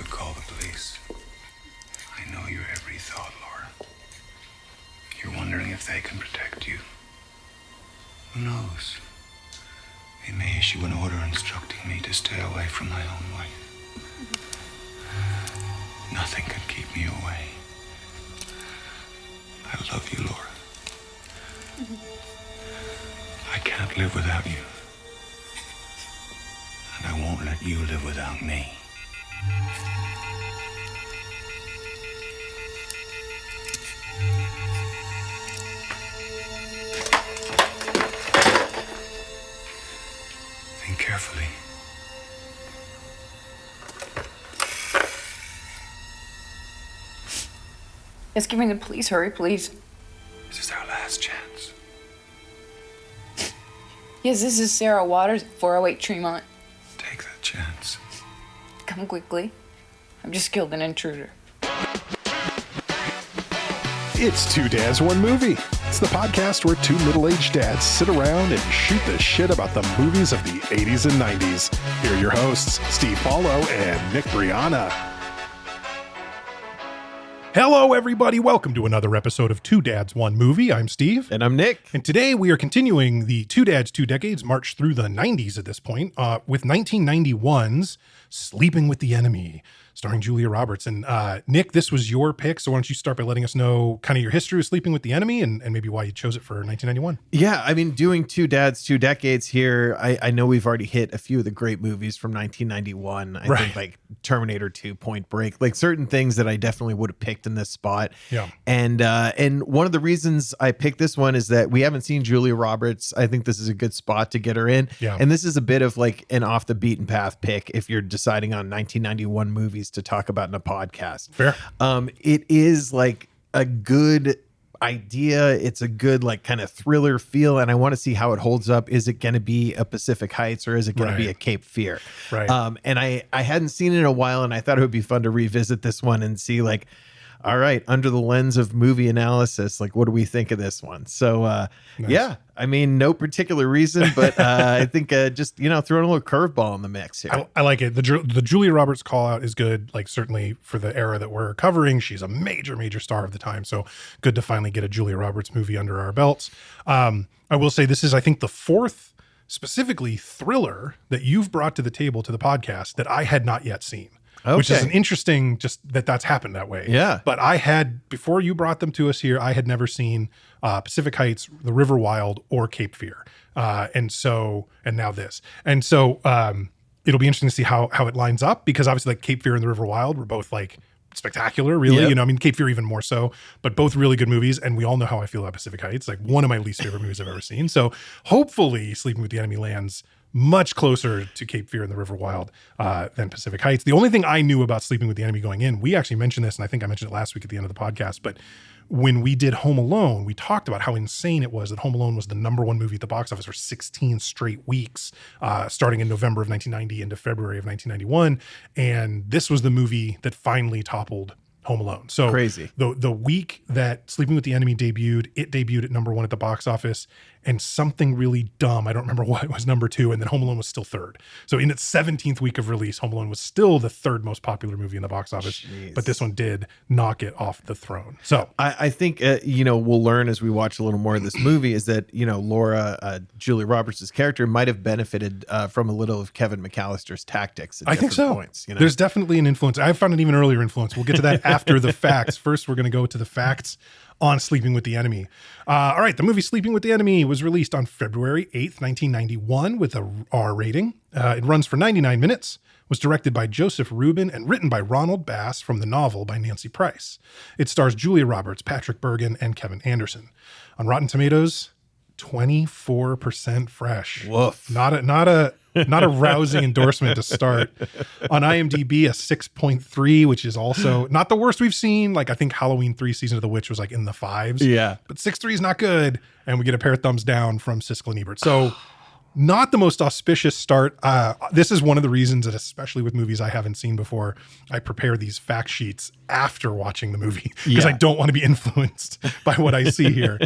would call the police. I know your every thought, Laura. You're wondering if they can protect you. Who knows? They may issue an order instructing me to stay away from my own wife. Nothing can keep me away. I love you, Laura. I can't live without you. And I won't let you live without me. Think carefully. Yes, give me the police. Hurry, please. This is our last chance. Yes, this is Sarah Waters at 408 Tremont. Take that chance. Come quickly. I've just killed an intruder. It's Two Dads, One Movie. It's the podcast where two middle-aged dads sit around and shoot the shit about the movies of the 80s and 90s. Here are your hosts, Steve Paulo and Nick Brianna. Hello, everybody. Welcome to another episode of Two Dads, One Movie. I'm Steve. And I'm Nick. And today we are continuing the Two Dads, Two Decades march through the 90s at this point with 1991's Sleeping with the Enemy, starring Julia Roberts. And Nick, this was your pick, so why don't you start by letting us know kind of your history with Sleeping with the Enemy and maybe why you chose it for 1991. Yeah, I mean, doing Two Dads, Two Decades here, I know we've already hit a few of the great movies from 1991. I think like Terminator 2, Point Break, like certain things that I definitely would have picked in this spot. Yeah. And one of the reasons I picked this one is that we haven't seen Julia Roberts. I think this is a good spot to get her in. Yeah. And this is a bit of like an off the beaten path pick if you're deciding on 1991 movies to talk about in a podcast. Fair. It is like a good idea. It's a good like kind of thriller feel, and I want to see how it holds up. Is it going to be a Pacific Heights or is it going to be a Cape Fear? Right. And I hadn't seen it in a while, and I thought it would be fun to revisit this one and see like, all right, under the lens of movie analysis, like what do we think of this one? So Nice. yeah, I mean, no particular reason, but I think just, you know, throwing a little curveball in the mix here. I like it. The Julia Roberts call out is good. Like certainly for the era that we're covering, she's a major star of the time. So good to finally get a Julia Roberts movie under our belts. I will say this is, I think, the fourth specifically thriller that you've brought to the table to the podcast that I had not yet seen. Okay. Which is an interesting, just that's happened that way. Yeah. But I had, before you brought them to us here, I had never seen Pacific Heights, The River Wild, or Cape Fear. And now this. And so it'll be interesting to see how it lines up, because obviously like Cape Fear and The River Wild were both like spectacular, really. Yep. You know, I mean, Cape Fear even more so, but both really good movies. And we all know how I feel about Pacific Heights, like one of my least favorite movies I've ever seen. So hopefully Sleeping with the Enemy lands much closer to Cape Fear and The River Wild than Pacific Heights. The only thing I knew about Sleeping with the Enemy going in, we actually mentioned this, and I think I mentioned it last week at the end of the podcast, but when we did Home Alone, we talked about how insane it was that Home Alone was the number one movie at the box office for 16 straight weeks, starting in November of 1990 into February of 1991. And this was the movie that finally toppled Home Alone. So crazy. The week that Sleeping with the Enemy debuted, it debuted at number one at the box office, and something really dumb, I don't remember what, was number two, and then Home Alone was still third. So in its 17th week of release, Home Alone was still the third most popular movie in the box office. Jeez. But this one did knock it off the throne. So I think, you know, we'll learn as we watch a little more of this movie is that, you know, Laura, Julia Roberts' character might have benefited from a little of Kevin McAllister's tactics at I think so. points. You know? There's definitely an influence. I found an even earlier influence. We'll get to that after the facts. First, we're going to go to the facts on Sleeping with the Enemy. All right, the movie Sleeping with the Enemy was released on February 8th, 1991 with a R rating. It runs for 99 minutes, was directed by Joseph Rubin and written by Ronald Bass from the novel by Nancy Price. It stars Julia Roberts, Patrick Bergin, and Kevin Anderson. On Rotten Tomatoes, 24% fresh. Woof. Not a rousing endorsement to start. On IMDb, a 6.3, which is also not the worst we've seen. Like I think Halloween 3 Season of the Witch was like in the fives. Yeah. But 6.3 is not good. And we get a pair of thumbs down from Siskel and Ebert. So not the most auspicious start. This is one of the reasons that, especially with movies I haven't seen before, I prepare these fact sheets after watching the movie because I don't want to be influenced by what I see here.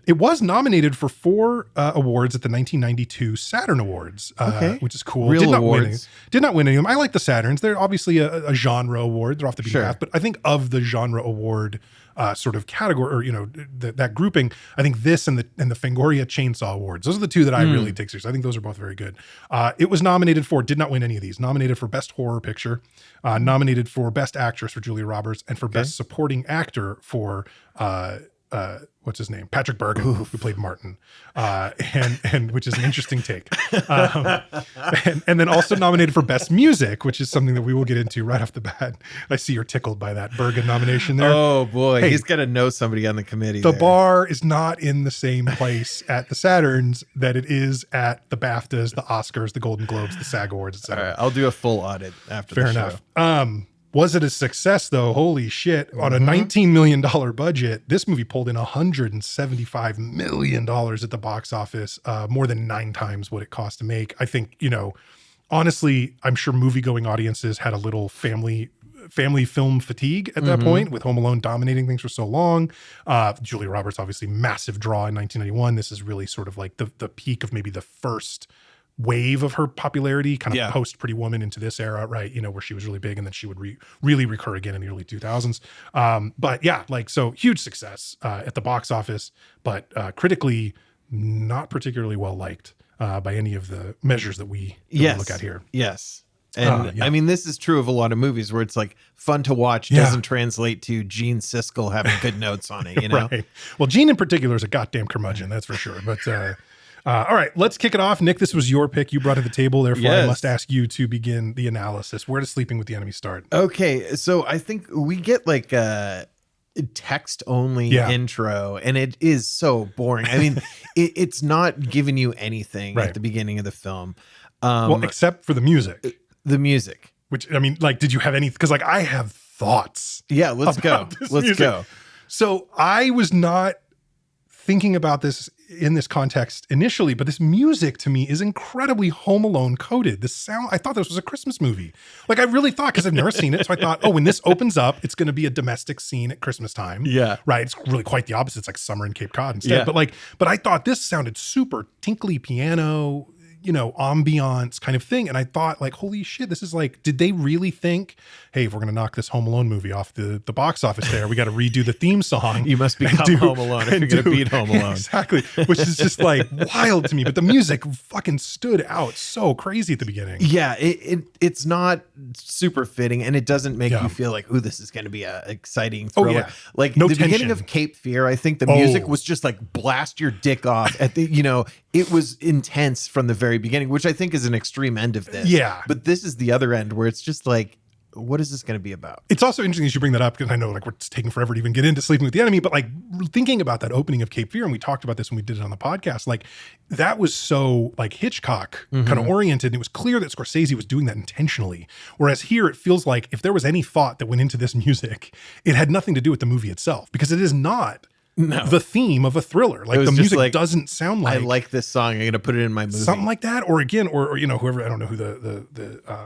It was nominated for 4 awards at the 1992 Saturn Awards, which is cool. Real Did not awards. did not win any of them. I like the Saturns. They're obviously a genre award. They're off the beaten path, but I think of the genre award sort of category, or that grouping, I think this and the Fangoria Chainsaw Awards, those are the 2 that I really take seriously. I think those are both very good. It was nominated for, did not win any of these, nominated for Best Horror Picture, nominated for Best Actress for Julia Roberts, and for Best Supporting Actor for what's his name? Patrick Bergen, who played Martin, and which is an interesting take. And then also nominated for Best Music, which is something that we will get into right off the bat. I see you're tickled by that Bergen nomination there. Oh boy, Hey, he's got to know somebody on the committee. the there. bar is not in the same place at the Saturns that it is at the BAFTAs, the Oscars, the Golden Globes, the SAG Awards, All etc. right, I'll do a full audit after Fair the enough. show. Was it a success though? Holy shit. On a $19 million budget, this movie pulled in $175 million at the box office, more than 9 times what it cost to make. I think, honestly, I'm sure movie-going audiences had a little family film fatigue at that point, with Home Alone dominating things for so long. Julia Roberts, obviously massive draw in 1991. This is really sort of like the peak of maybe the first wave of her popularity, kind of post Pretty Woman into this era, right? Where she was really big, and then she would really recur again in the early 2000s. But yeah, so huge success at the box office, but critically not particularly well liked by any of the measures that we look at here. Yes. And I mean, this is true of a lot of movies where it's like fun to watch doesn't translate to Gene Siskel having good notes on it, Right. Well, Gene in particular is a goddamn curmudgeon, that's for sure. But all right, let's kick it off. Nick, this was your pick. You brought it to the table. Therefore, I must ask you to begin the analysis. Where does Sleeping with the Enemy start? Okay, so I think we get like a text only intro, and it is so boring. I mean, it's not giving you anything at the beginning of the film. Well, except for the music. The music. Which, I mean, did you have any? Because I have thoughts. Yeah, let's go. Let's go. So I was not thinking about this in this context initially, but this music to me is incredibly Home Alone coded. The sound, I thought this was a Christmas movie. I really thought, because I've never seen it. So I thought, when this opens up, it's going to be a domestic scene at Christmas time. Yeah. Right. It's really quite the opposite. It's like summer in Cape Cod instead. Yeah. But I thought this sounded super tinkly piano, ambiance kind of thing. And I thought, holy shit, this is did they really think, hey, if we're going to knock this Home Alone movie off the box office there, we got to redo the theme song. You must become Home Alone if you're going to beat Home Alone. Exactly. Which is just wild to me. But the music fucking stood out so crazy at the beginning. Yeah. It's not super fitting, and it doesn't make you feel like, ooh, this is going to be a exciting thriller. Oh, yeah. No the tension. Beginning of Cape Fear, I think the music was just blast your dick off at the, it was intense from the very beginning, which I think is an extreme end of this. Yeah. But this is the other end where it's just what is this going to be about? It's also interesting as you bring that up, because I know we're taking forever to even get into Sleeping with the Enemy, but thinking about that opening of Cape Fear, and we talked about this when we did it on the podcast, that was so Hitchcock kind of oriented. And it was clear that Scorsese was doing that intentionally. Whereas here it feels like if there was any thought that went into this music, it had nothing to do with the movie itself, because it is not the theme of a thriller. The music doesn't sound like, I like this song, I'm going to put it in my movie. Something like that. Or again, or whoever, I don't know who the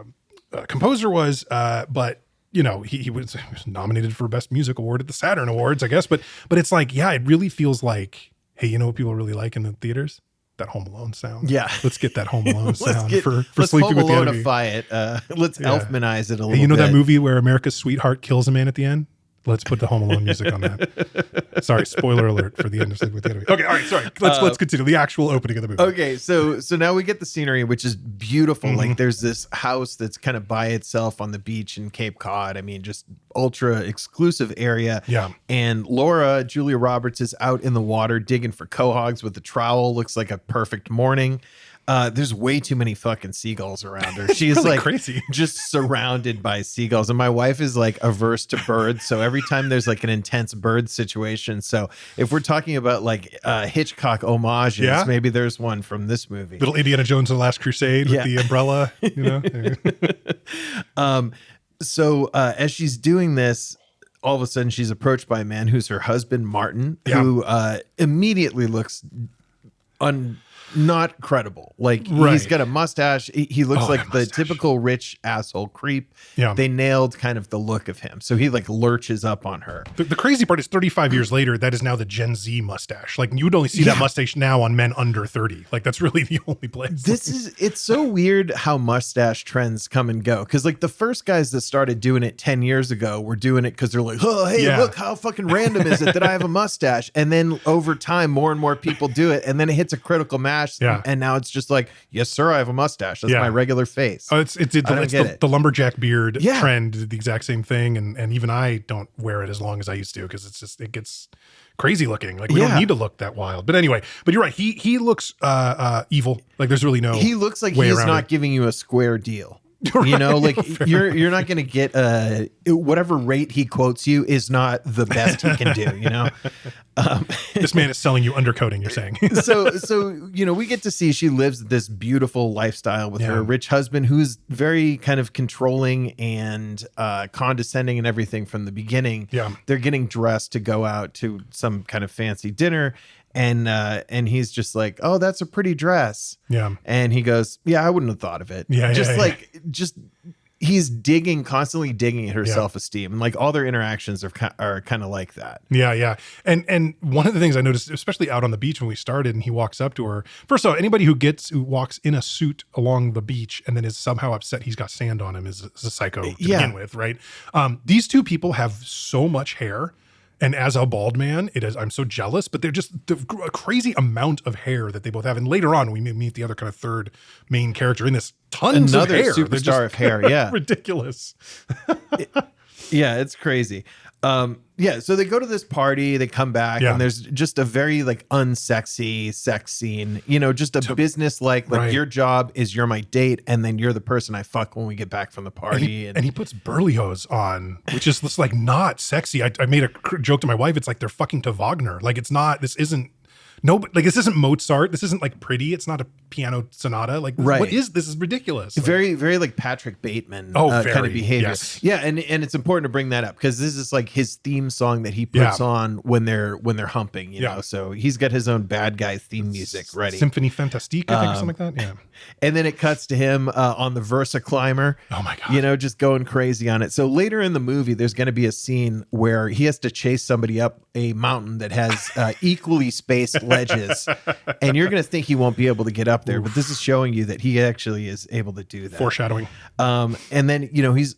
composer was, but he was nominated for Best Music Award at the Saturn Awards, I guess. But it's it really feels like, hey, what people really like in the theaters? That Home Alone sound. Yeah. Let's get that Home Alone sound for let's Sleeping with the Enemy. Let's Home Alone-ify it. Let's Elfmanize it a little bit. Hey, that movie where America's sweetheart kills a man at the end? Let's put the Home Alone music on that. Sorry, spoiler alert for the end of Sleeping with the Enemy. Okay, all right, sorry. Let's continue the actual opening of the movie. Okay, so now we get the scenery, which is beautiful. There's this house that's kind of by itself on the beach in Cape Cod. I mean, just ultra exclusive area. Yeah. And Laura, Julia Roberts, is out in the water digging for quahogs with a trowel. Looks like a perfect morning. There's way too many fucking seagulls around her. She's really crazy, just surrounded by seagulls. And my wife is averse to birds. So every time there's an intense bird situation. So if we're talking about Hitchcock homages, maybe there's one from this movie. Little Indiana Jones and the Last Crusade with the umbrella, So as she's doing this, all of a sudden she's approached by a man who's her husband, Martin, who immediately looks not credible. Like Right. he's got a mustache. He looks Oh, like that the mustache. typical rich asshole creep. Yeah. They nailed kind of the look of him. So he like lurches up on her. The crazy part is 35 years later, that is now the Gen Z mustache. Like you would only see that mustache now on men under 30. Like that's really the only place. It's so weird how mustache trends come and go. Cause like the first guys that started doing it 10 years ago were doing it because they're like, oh, hey, look, how fucking random is it that I have a mustache? And then over time, more and more people do it. And then it hits a critical mass. Yeah. And now it's just like, yes, sir, I have a mustache. That's my regular face. Oh, it's the lumberjack beard trend did the exact same thing. And even I don't wear it as long as I used to because it gets crazy looking. Like we don't need to look that wild. But anyway, but you're right. He looks evil. Like there's really no. He looks like he's not giving you a square deal. Right. You know, like you're not going to get whatever rate he quotes you is not the best he can do. You know, this man is selling you undercoating. You're saying so you know we get to see she lives this beautiful lifestyle with her rich husband who's very kind of controlling and condescending and everything from the beginning. Yeah, they're getting dressed to go out to some kind of fancy dinner. And he's just like, oh, that's a pretty dress. Yeah. And he goes, yeah, I wouldn't have thought of it. Yeah. Just he's constantly digging at her self-esteem. And like all their interactions are kind of like that. Yeah. Yeah. And one of the things I noticed, especially out on the beach when we started and he walks up to her, first of all, anybody who walks in a suit along the beach and then is somehow upset he's got sand on him is a psycho to begin with. Right. These two people have so much hair. And as a bald man, I'm so jealous, but they're just a crazy amount of hair that they both have. And later on, we meet the other kind of third main character in this. Tons of hair. Superstar of hair. Yeah. Ridiculous. Yeah, it's crazy. So they go to this party, they come back, and there's just a very like unsexy sex scene, you know, just a business like your job is you're my date, and then you're the person I fuck when we get back from the party. And he puts Berlioz on, which is just like not sexy. I made a joke to my wife. It's like they're fucking to Wagner. Like this isn't Mozart. This isn't like pretty. It's not a piano sonata. Like what is this? Is ridiculous. Like, very, very like Patrick Bateman kind of behavior. Yes. Yeah, and it's important to bring that up because this is like his theme song that he puts on when they're humping. You know, so he's got his own bad guy theme music ready. Symphony Fantastique, I think, or something like that. Yeah. And then it cuts to him on the Versa Climber. Oh my god! You know, just going crazy on it. So later in the movie, there's going to be a scene where he has to chase somebody up a mountain that has equally spaced ledges, and you're going to think he won't be able to get up there, but this is showing you that he actually is able to do that. Foreshadowing. And then you know he's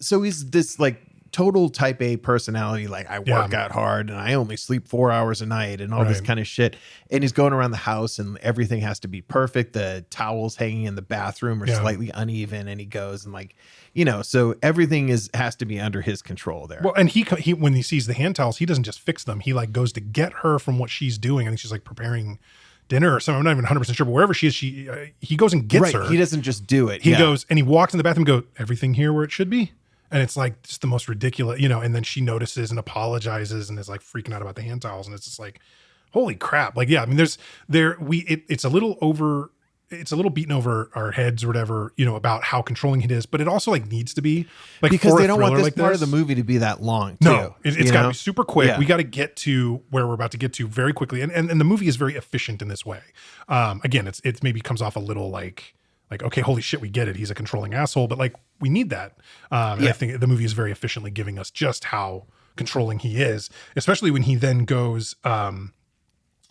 this like total type A personality, like I work out hard and I only sleep 4 hours a night and all this kind of shit. And he's going around the house and everything has to be perfect. The towels hanging in the bathroom are slightly uneven, and he goes and like, you know, so everything has to be under his control there. Well, and he when he sees the hand towels, he doesn't just fix them. He like goes to get her from what she's doing. I think she's like preparing dinner or something. I'm not even 100% sure, but wherever she is, he goes and gets her. He doesn't just do it. He goes and he walks in the bathroom and goes, everything here where it should be. And it's like just the most ridiculous, you know, and then she notices and apologizes and is like freaking out about the hand towels. And it's just like, holy crap. Like, yeah, I mean, it's a little beaten over our heads or whatever, you know, about how controlling it is, but it also like needs to be like, because they don't want this part of the movie to be that long too. No, it's got to be super quick. Yeah. We got to get to where we're about to get to very quickly. And the movie is very efficient in this way. Again, it maybe comes off a little like, okay, holy shit, we get it. He's a controlling asshole, but like we need that. And I think the movie is very efficiently giving us just how controlling he is, especially when he then goes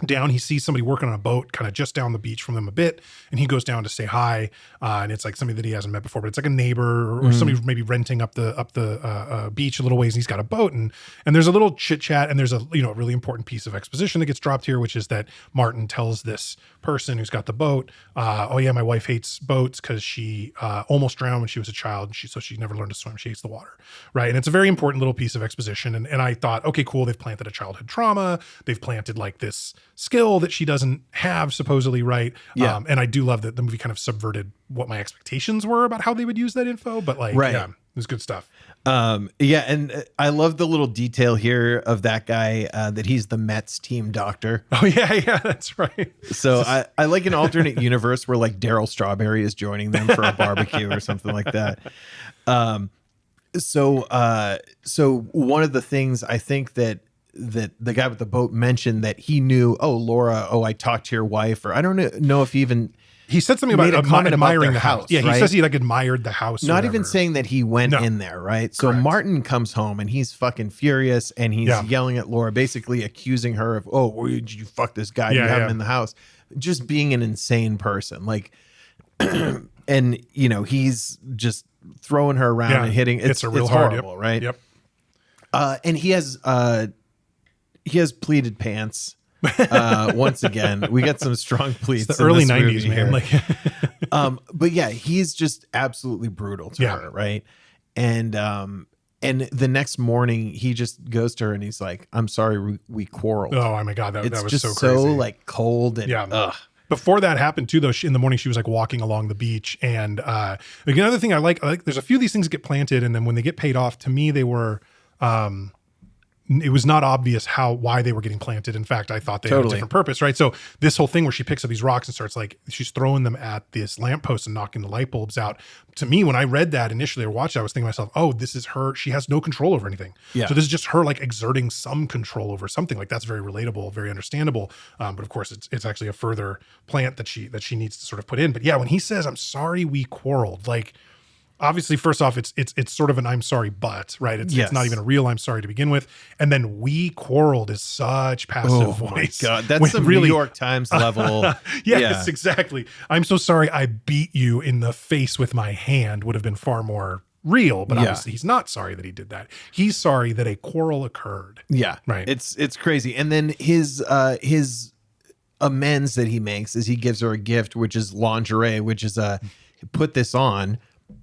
down. He sees somebody working on a boat kind of just down the beach from them a bit, and he goes down to say hi. And it's like somebody that he hasn't met before, but it's like a neighbor or somebody maybe renting up the beach a little ways. And he's got a boat, and there's a little chit chat, and there's a really important piece of exposition that gets dropped here, which is that Martin tells this person who's got the boat, oh yeah, my wife hates boats because she almost drowned when she was a child, so she never learned to swim. She hates the water, right? And it's a very important little piece of exposition. And I thought, okay, cool. They've planted a childhood trauma. They've planted like this skill that she doesn't have supposedly, right? Yeah. And I do love that the movie kind of subverted what my expectations were about how they would use that info, but like, yeah, it was good stuff. Yeah, and I love the little detail here of that guy, that he's the Mets team doctor. Oh yeah, that's right. So I like an alternate universe where like Daryl Strawberry is joining them for a barbecue or something like that. So one of the things I think that that the guy with the boat mentioned that he knew, oh, Laura, I talked to your wife, or I don't know if he even he said something about made a comment about admiring their the house. Yeah, he right? says he like admired the house. Not even saying that he went in there, right? So Correct. Martin comes home and he's fucking furious and he's yelling at Laura, basically accusing her of, oh, did you fuck this guy? You have him in the house. Just being an insane person. Like, and you know, he's just throwing her around and hitting. It's horrible, right? Yep. And he has pleated pants. Once again, we get some strong pleats. It's the early 90s, man. Like, but yeah, he's just absolutely brutal to her, right? And the next morning, he just goes to her and he's like, "I'm sorry, we quarreled." Oh my god, that was just so crazy. like cold and ugh. Before that happened too, though, in the morning she was like walking along the beach, and another thing I like, there's a few of these things that get planted, and then when they get paid off, to me they were. It was not obvious why they were getting planted. In fact, I thought they had a different purpose, right? So this whole thing where she picks up these rocks and starts like, she's throwing them at this lamppost and knocking the light bulbs out. To me, when I read that initially or watched it, I was thinking to myself, oh, this is her. She has no control over anything. Yeah. So this is just her like exerting some control over something. Like that's very relatable, very understandable. But of course it's actually a further plant that she needs to sort of put in. But yeah, when he says, "I'm sorry we quarreled," like, obviously, first off, it's sort of an "I'm sorry, but," right? It's not even a real "I'm sorry" to begin with. And then "we quarreled" is such passive voice. My God, that's some really New York Times level. Yes, exactly. "I'm so sorry I beat you in the face with my hand" would have been far more real, but obviously he's not sorry that he did that. He's sorry that a quarrel occurred. Yeah, right. It's crazy. And then his amends that he makes is he gives her a gift, which is lingerie, which is put this on.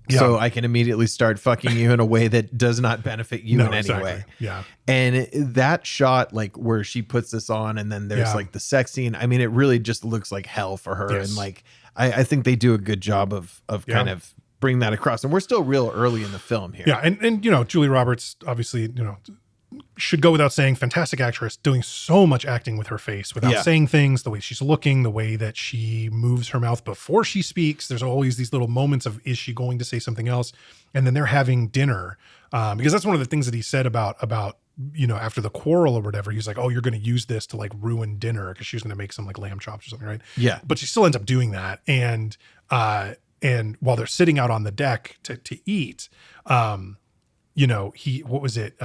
Yeah. So I can immediately start fucking you in a way that does not benefit you in any way. Yeah. And that shot, like where she puts this on and then there's like the sex scene. I mean, it really just looks like hell for her. Yes. And like, I think they do a good job of kind of bring that across. And we're still real early in the film here. Yeah. And you know, Julie Roberts, obviously, you know, should go without saying, fantastic actress, doing so much acting with her face without saying things, the way she's looking, the way that she moves her mouth before she speaks. There's always these little moments of, is she going to say something else? And then they're having dinner. Because that's one of the things that he said about, you know, after the quarrel or whatever, he's like, "Oh, you're going to use this to like ruin dinner," because she was going to make some like lamb chops or something, right? Yeah. But she still ends up doing that. And while they're sitting out on the deck to eat, you know, what was it?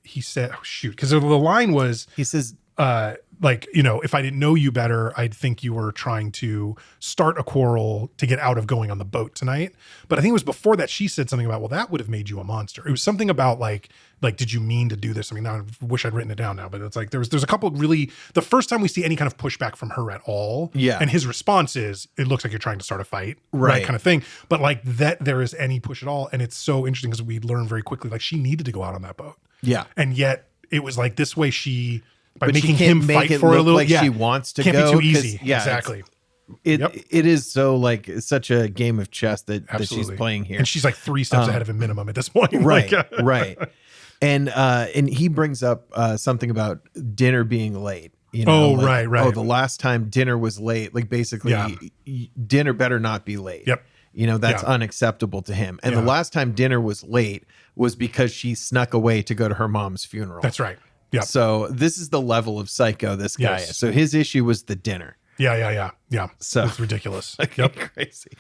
He said, oh, shoot, because the line was, he says, like, you know, "If I didn't know you better, I'd think you were trying to start a quarrel to get out of going on the boat tonight." But I think it was before that she said something about, "Well, that would have made you a monster." It was something about like, did you mean to do this? I mean, now I wish I'd written it down now, but it's like, there's a couple really, the first time we see any kind of pushback from her at all. Yeah. And his response is, "It looks like you're trying to start a fight." Right. Kind of thing. But like that, there is any push at all. And it's so interesting because we learn very quickly, like she needed to go out on that boat. Yeah. And yet it was like this way by but making him fight for a little, like she wants to can't go. Be too easy. Yeah, exactly. It is so like such a game of chess that she's playing here. And she's like 3 steps ahead of him minimum at this point. Right. Right. And he brings up something about dinner being late. You know, right. Oh, the last time dinner was late, like basically dinner better not be late. Yep. You know, that's unacceptable to him. And the last time dinner was late was because she snuck away to go to her mom's funeral. That's right. Yeah. So this is the level of psycho this guy is. So his issue was the dinner. Yeah. So it's ridiculous. Yep. Crazy.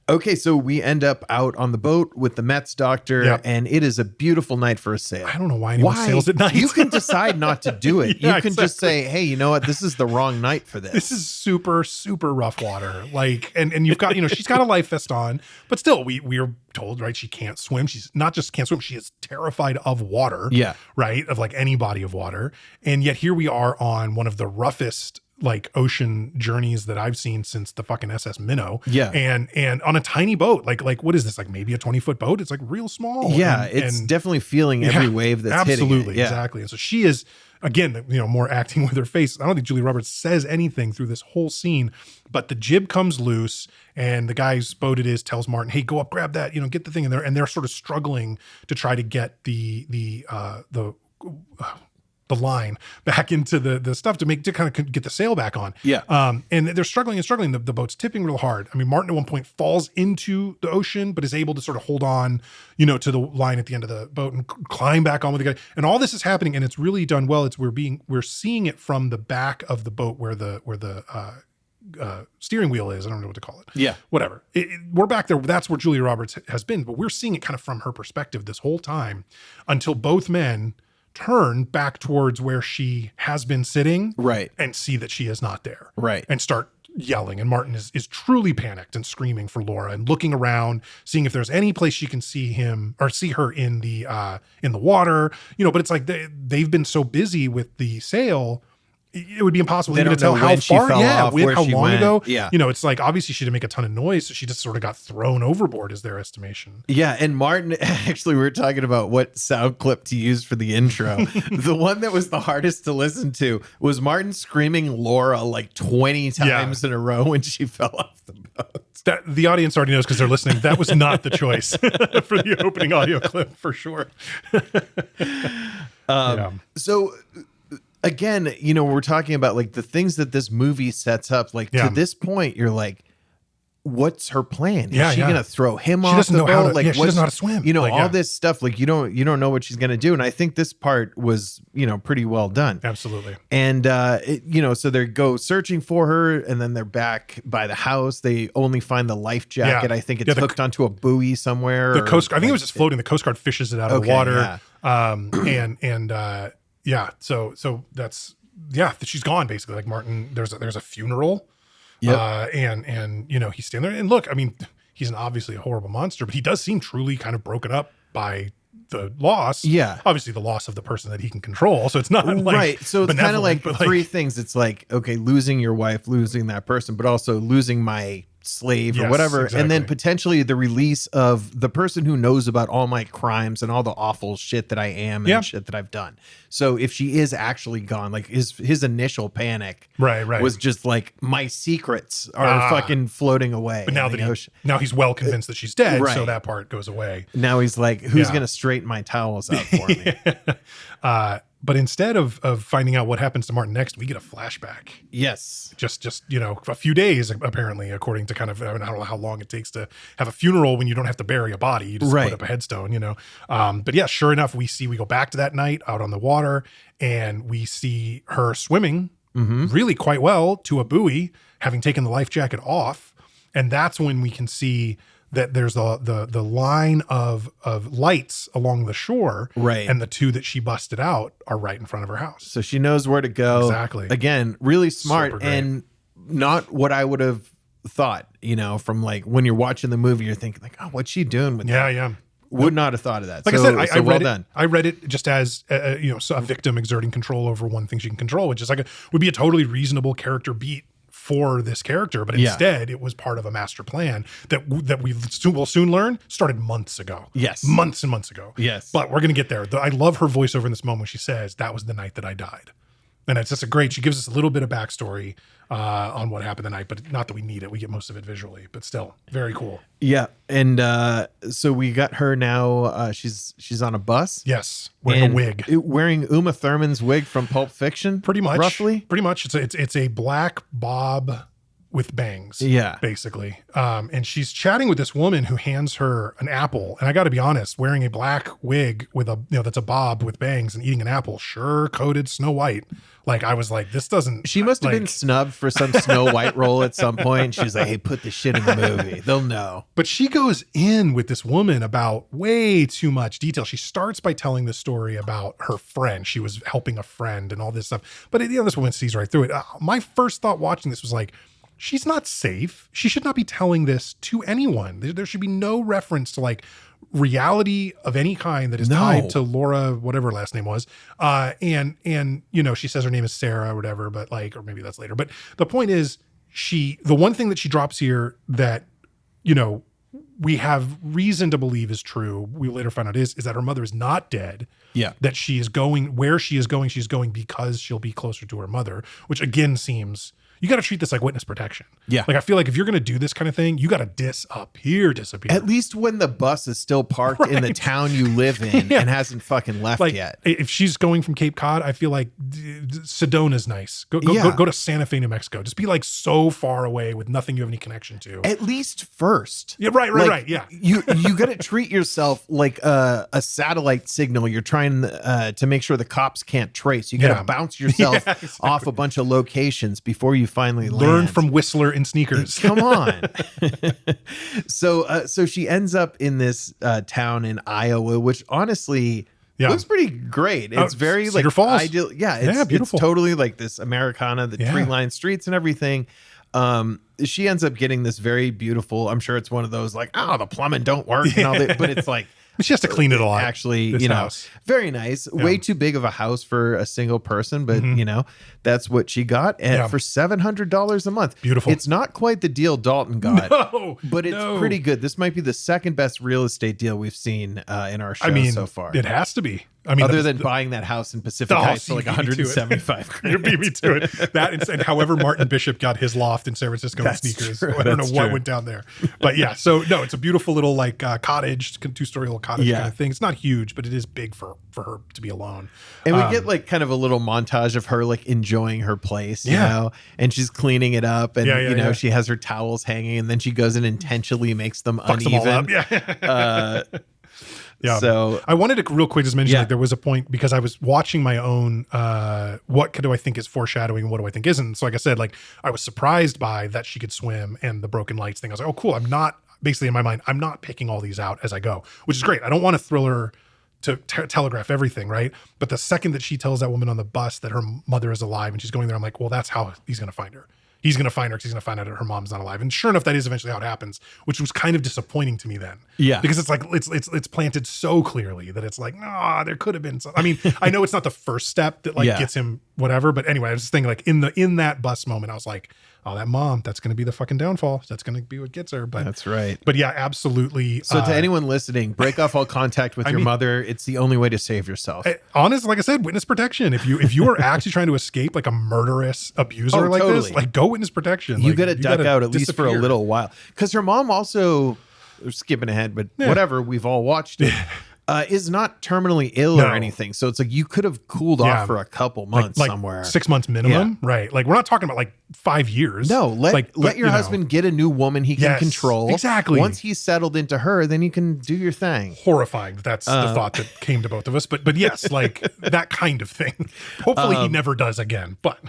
Okay, so we end up out on the boat with the Mets doctor, and it is a beautiful night for a sail. I don't know why anyone sails at night. You can decide not to do it. You can just say, "Hey, you know what? This is the wrong night for this. This is super, super rough water." Like, and you've got, you know, she's got a life vest on, but still, we are told, right, she can't swim. She's not just can't swim; she is terrified of water. Yeah, right, of like any body of water. And yet here we are on one of the roughest like ocean journeys that I've seen since the fucking SS Minnow. Yeah. And on a tiny boat, like what is this? Like maybe a 20-foot boat? It's like real small. Yeah. It's definitely feeling every wave that's hitting it. Absolutely. Exactly. And so she is, again, you know, more acting with her face. I don't think Julie Roberts says anything through this whole scene, but the jib comes loose and the guy whose boat it is tells Martin, "Hey, go up, grab that, you know, get the thing in there." And they're sort of struggling to try to get the the line back into the stuff to kind of get the sail back on. Yeah. And they're struggling and struggling. The boat's tipping real hard. I mean, Martin at one point falls into the ocean, but is able to sort of hold on, to the line at the end of the boat and climb back on with the guy. And all this is happening, and it's really done well. We're seeing it from the back of the boat where the steering wheel is. I don't know what to call it. Yeah. Whatever. We're back there. That's where Julia Roberts has been, but we're seeing it kind of from her perspective this whole time until both men turn back towards where she has been sitting. Right. And see that she is not there. Right. And start yelling. And Martin is truly panicked and screaming for Laura and looking around, seeing if there's any place she can see him or see her in the water, but it's like they've been so busy with the sail, it would be impossible even to tell how far, how long ago. Yeah. It's like, obviously she didn't make a ton of noise, so she just sort of got thrown overboard is their estimation. Yeah. And Martin, actually, we were talking about what sound clip to use for the intro. The one that was the hardest to listen to was Martin screaming Laura like 20 times in a row when she fell off the boat. That the audience already knows because they're listening. That was not the choice for the opening audio clip for sure. So again, we're talking about like the things that this movie sets up. Like to this point, you're like, what's her plan? Is she gonna throw him off the boat? She doesn't know how to swim. All this stuff. Like you don't know what she's gonna do. And I think this part was pretty well done. Absolutely. And so they go searching for her, and then they're back by the house. They only find the life jacket. I think it's hooked onto a buey somewhere. The Coast Guard, I think it was just floating. The Coast Guard fishes it out of the water. So that's she's gone basically. Like Martin, there's a funeral. Yeah. And he's standing there, and look, I mean, he's obviously a horrible monster, but he does seem truly kind of broken up by the loss. Yeah. Obviously the loss of the person that he can control. So it's not like right. So it's kind of like three things. It's like, okay, losing your wife, losing that person, but also losing my slave or whatever. Exactly. And then potentially the release of the person who knows about all my crimes and all the awful shit that I am and shit that I've done. So if she is actually gone, like his initial panic was just like, my secrets are fucking floating away. But now he's well convinced that she's dead. So that part goes away. Now he's like, who's going to straighten my towels out for me? But instead of finding out what happens to Martin next, we get a flashback. Yes. Just a few days, apparently, according to kind of, I don't know how long it takes to have a funeral when you don't have to bury a body. You just put up a headstone, But yeah, sure enough, we go back to that night out on the water, and we see her swimming really quite well to a buoy, having taken the life jacket off. And that's when we can see that there's the line of lights along the shore, right? And the two that she busted out are right in front of her house. So she knows where to go. Exactly. Again, really smart and not what I would have thought. From like when you're watching the movie, you're thinking like, oh, what's she doing with that? Yeah. Would not have thought of that. Like I said, I read it just as a victim exerting control over one thing she can control, which is would be a totally reasonable character beat for this character, but instead it was part of a master plan that will soon learn started months ago. Yes. Months and months ago. Yes. But we're going to get there. I love her voiceover in this moment when she says, that was the night that I died. And it's just she gives us a little bit of backstory on what happened the night, but not that we need it. We get most of it visually, but still very cool. Yeah. And so we got her now. She's on a bus. Yes. Wearing a wig. Wearing Uma Thurman's wig from Pulp Fiction. Pretty much. Roughly. Pretty much. It's a black bob with bangs. Yeah. Basically. And she's chatting with this woman who hands her an apple. And I got to be honest, wearing a black wig with that's a bob with bangs and eating an apple, sure coated Snow White. Like I was like, this doesn't. She must have been snubbed for some Snow White role at some point. She's like, hey, put this shit in the movie. They'll know. But she goes in with this woman about way too much detail. She starts by telling the story about her friend. She was helping a friend and all this stuff. But this woman sees right through it. My first thought watching this was like, she's not safe. She should not be telling this to anyone. There should be no reference to like reality of any kind that is tied to Laura, whatever her last name was. And she says her name is Sarah or whatever, but like, or maybe that's later. But the point is the one thing that she drops here that, we have reason to believe is true, we later found out is that her mother is not dead. Yeah. That she is going where she is going. She's going because she'll be closer to her mother, which again seems, you got to treat this like witness protection. Yeah. Like I feel like if you're going to do this kind of thing, you got to disappear. At least when the bus is still parked in the town you live in and hasn't fucking left like, yet. If she's going from Cape Cod, I feel like Sedona's nice. Go to Santa Fe, New Mexico. Just be like so far away with nothing you have any connection to. At least first. Yeah, right. Yeah. You got to treat yourself like a satellite signal you're trying to make sure the cops can't trace. You got to bounce yourself off a bunch of locations before you finally learn land. from Whistler and sneakers. Come on. So she ends up in this town in Iowa, which honestly looks pretty great. It's very Cedar like Falls. ideal. Yeah, it's beautiful. It's totally like this Americana, the tree-lined streets and everything. She ends up getting this very beautiful. I'm sure it's one of those like, oh, the plumbing don't work and all that, but it's like. She has to clean it a lot. Actually, house. Very nice. Yeah. Way too big of a house for a single person, but that's what she got for $700 a month. Beautiful. It's not quite the deal Dalton got, but it's no. pretty good. This might be the second best real estate deal we've seen in our show so far. It has to be. I mean, other than buying that house in Pacific Heights for like 175 grand. You beat me to it. That and however Martin Bishop got his loft in San Francisco with sneakers. True. I don't know what went down there. But yeah, so no, it's a beautiful little like cottage, 2-story little cottage kind of thing. It's not huge, but it is big for her to be alone. And we get like kind of a little montage of her like enjoying her place, you know, and she's cleaning it up and she has her towels hanging and then she goes and intentionally makes them uneven. Them all up. Yeah. So I wanted to real quick just mention like there was a point because I was watching my own what do I think is foreshadowing and what do I think isn't. So like I said, like I was surprised by that she could swim and the broken lights thing. I was like, oh cool. I'm not basically in my mind, I'm not picking all these out as I go, which is great. I don't want a thriller to telegraph everything, right? But the second that she tells that woman on the bus that her mother is alive and she's going there, I'm like, well, that's how he's going to find her. He's going to find her because he's going to find out that her mom's not alive. And sure enough, that is eventually how it happens, which was kind of disappointing to me then. Yeah. Because it's like, it's planted so clearly that it's like, no, there could have been some. I mean, I know it's not the first step that like gets him whatever, but anyway, I was just thinking like in that bus moment, I was like, oh, that mom, that's going to be the fucking downfall. That's going to be what gets her. But that's right. But yeah, absolutely. So to anyone listening, break off all contact with your mother. It's the only way to save yourself. Honest, like I said, witness protection. If you are actually trying to escape like a murderous abuser this, like go witness protection. You got to duck out at least for a little while. Because her mom also, we're skipping ahead, but whatever, we've all watched it. Is not terminally ill or anything. So it's like you could have cooled off for a couple months like somewhere. 6 months minimum. Right. Like we're not talking about like 5 years. No, let your husband get a new woman he can control. Exactly. Once he's settled into her, then you can do your thing. Horrifying. That's the thought that came to both of us. But yes, like that kind of thing. Hopefully he never does again. But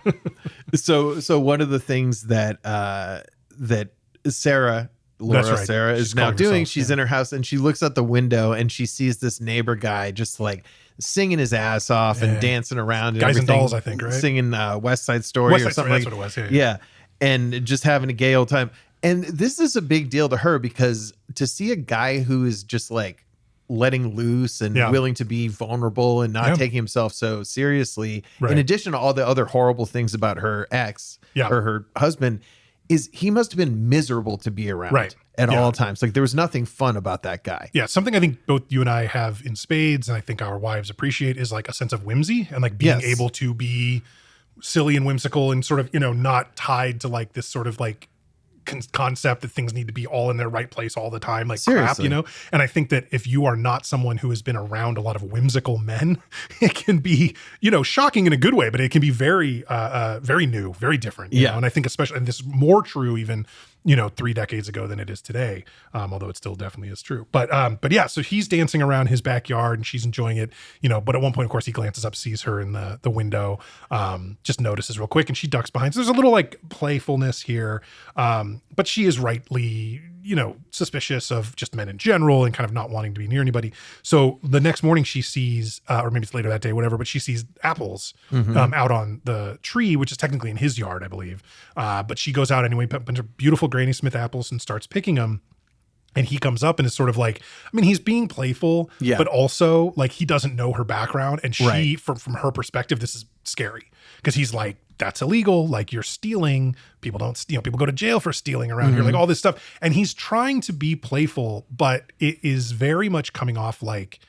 so one of the things that that Sarah is now doing. She's in her house and she looks out the window and she sees this neighbor guy just like singing his ass off and dancing around. Guys and Dolls, I think, right? Singing West Side Story or something. That's what it was. Yeah. And just having a gay old time. And this is a big deal to her because to see a guy who is just like letting loose and willing to be vulnerable and not taking himself so seriously, in addition to all the other horrible things about her ex or her husband, is he must have been miserable to be around at all times. Like there was nothing fun about that guy. Yeah. Something I think both you and I have in spades, and I think our wives appreciate, is like a sense of whimsy and like being able to be silly and whimsical and sort of, not tied to like this sort of like concept that things need to be all in their right place all the time, like seriously. crap, And I think that if you are not someone who has been around a lot of whimsical men, it can be, shocking in a good way, but it can be very, very new, very different. You know? And I think especially, and this is more true even, 3 decades ago than it is today. Although it still definitely is true. But yeah, so he's dancing around his backyard and she's enjoying it, but at one point, of course, he glances up, sees her in the window, just notices real quick and she ducks behind. So there's a little like playfulness here. But she is rightly, suspicious of just men in general and kind of not wanting to be near anybody. So the next morning she sees, or maybe it's later that day, whatever, but she sees apples out on the tree, which is technically in his yard, I believe. But she goes out anyway, a bunch of beautiful Granny Smith apples and starts picking them. And he comes up and is sort of like, he's being playful, but also like he doesn't know her background. And she, from her perspective, this is scary because he's like, that's illegal. Like you're stealing. People don't steal. People go to jail for stealing around here, like all this stuff. And he's trying to be playful, but it is very much coming off like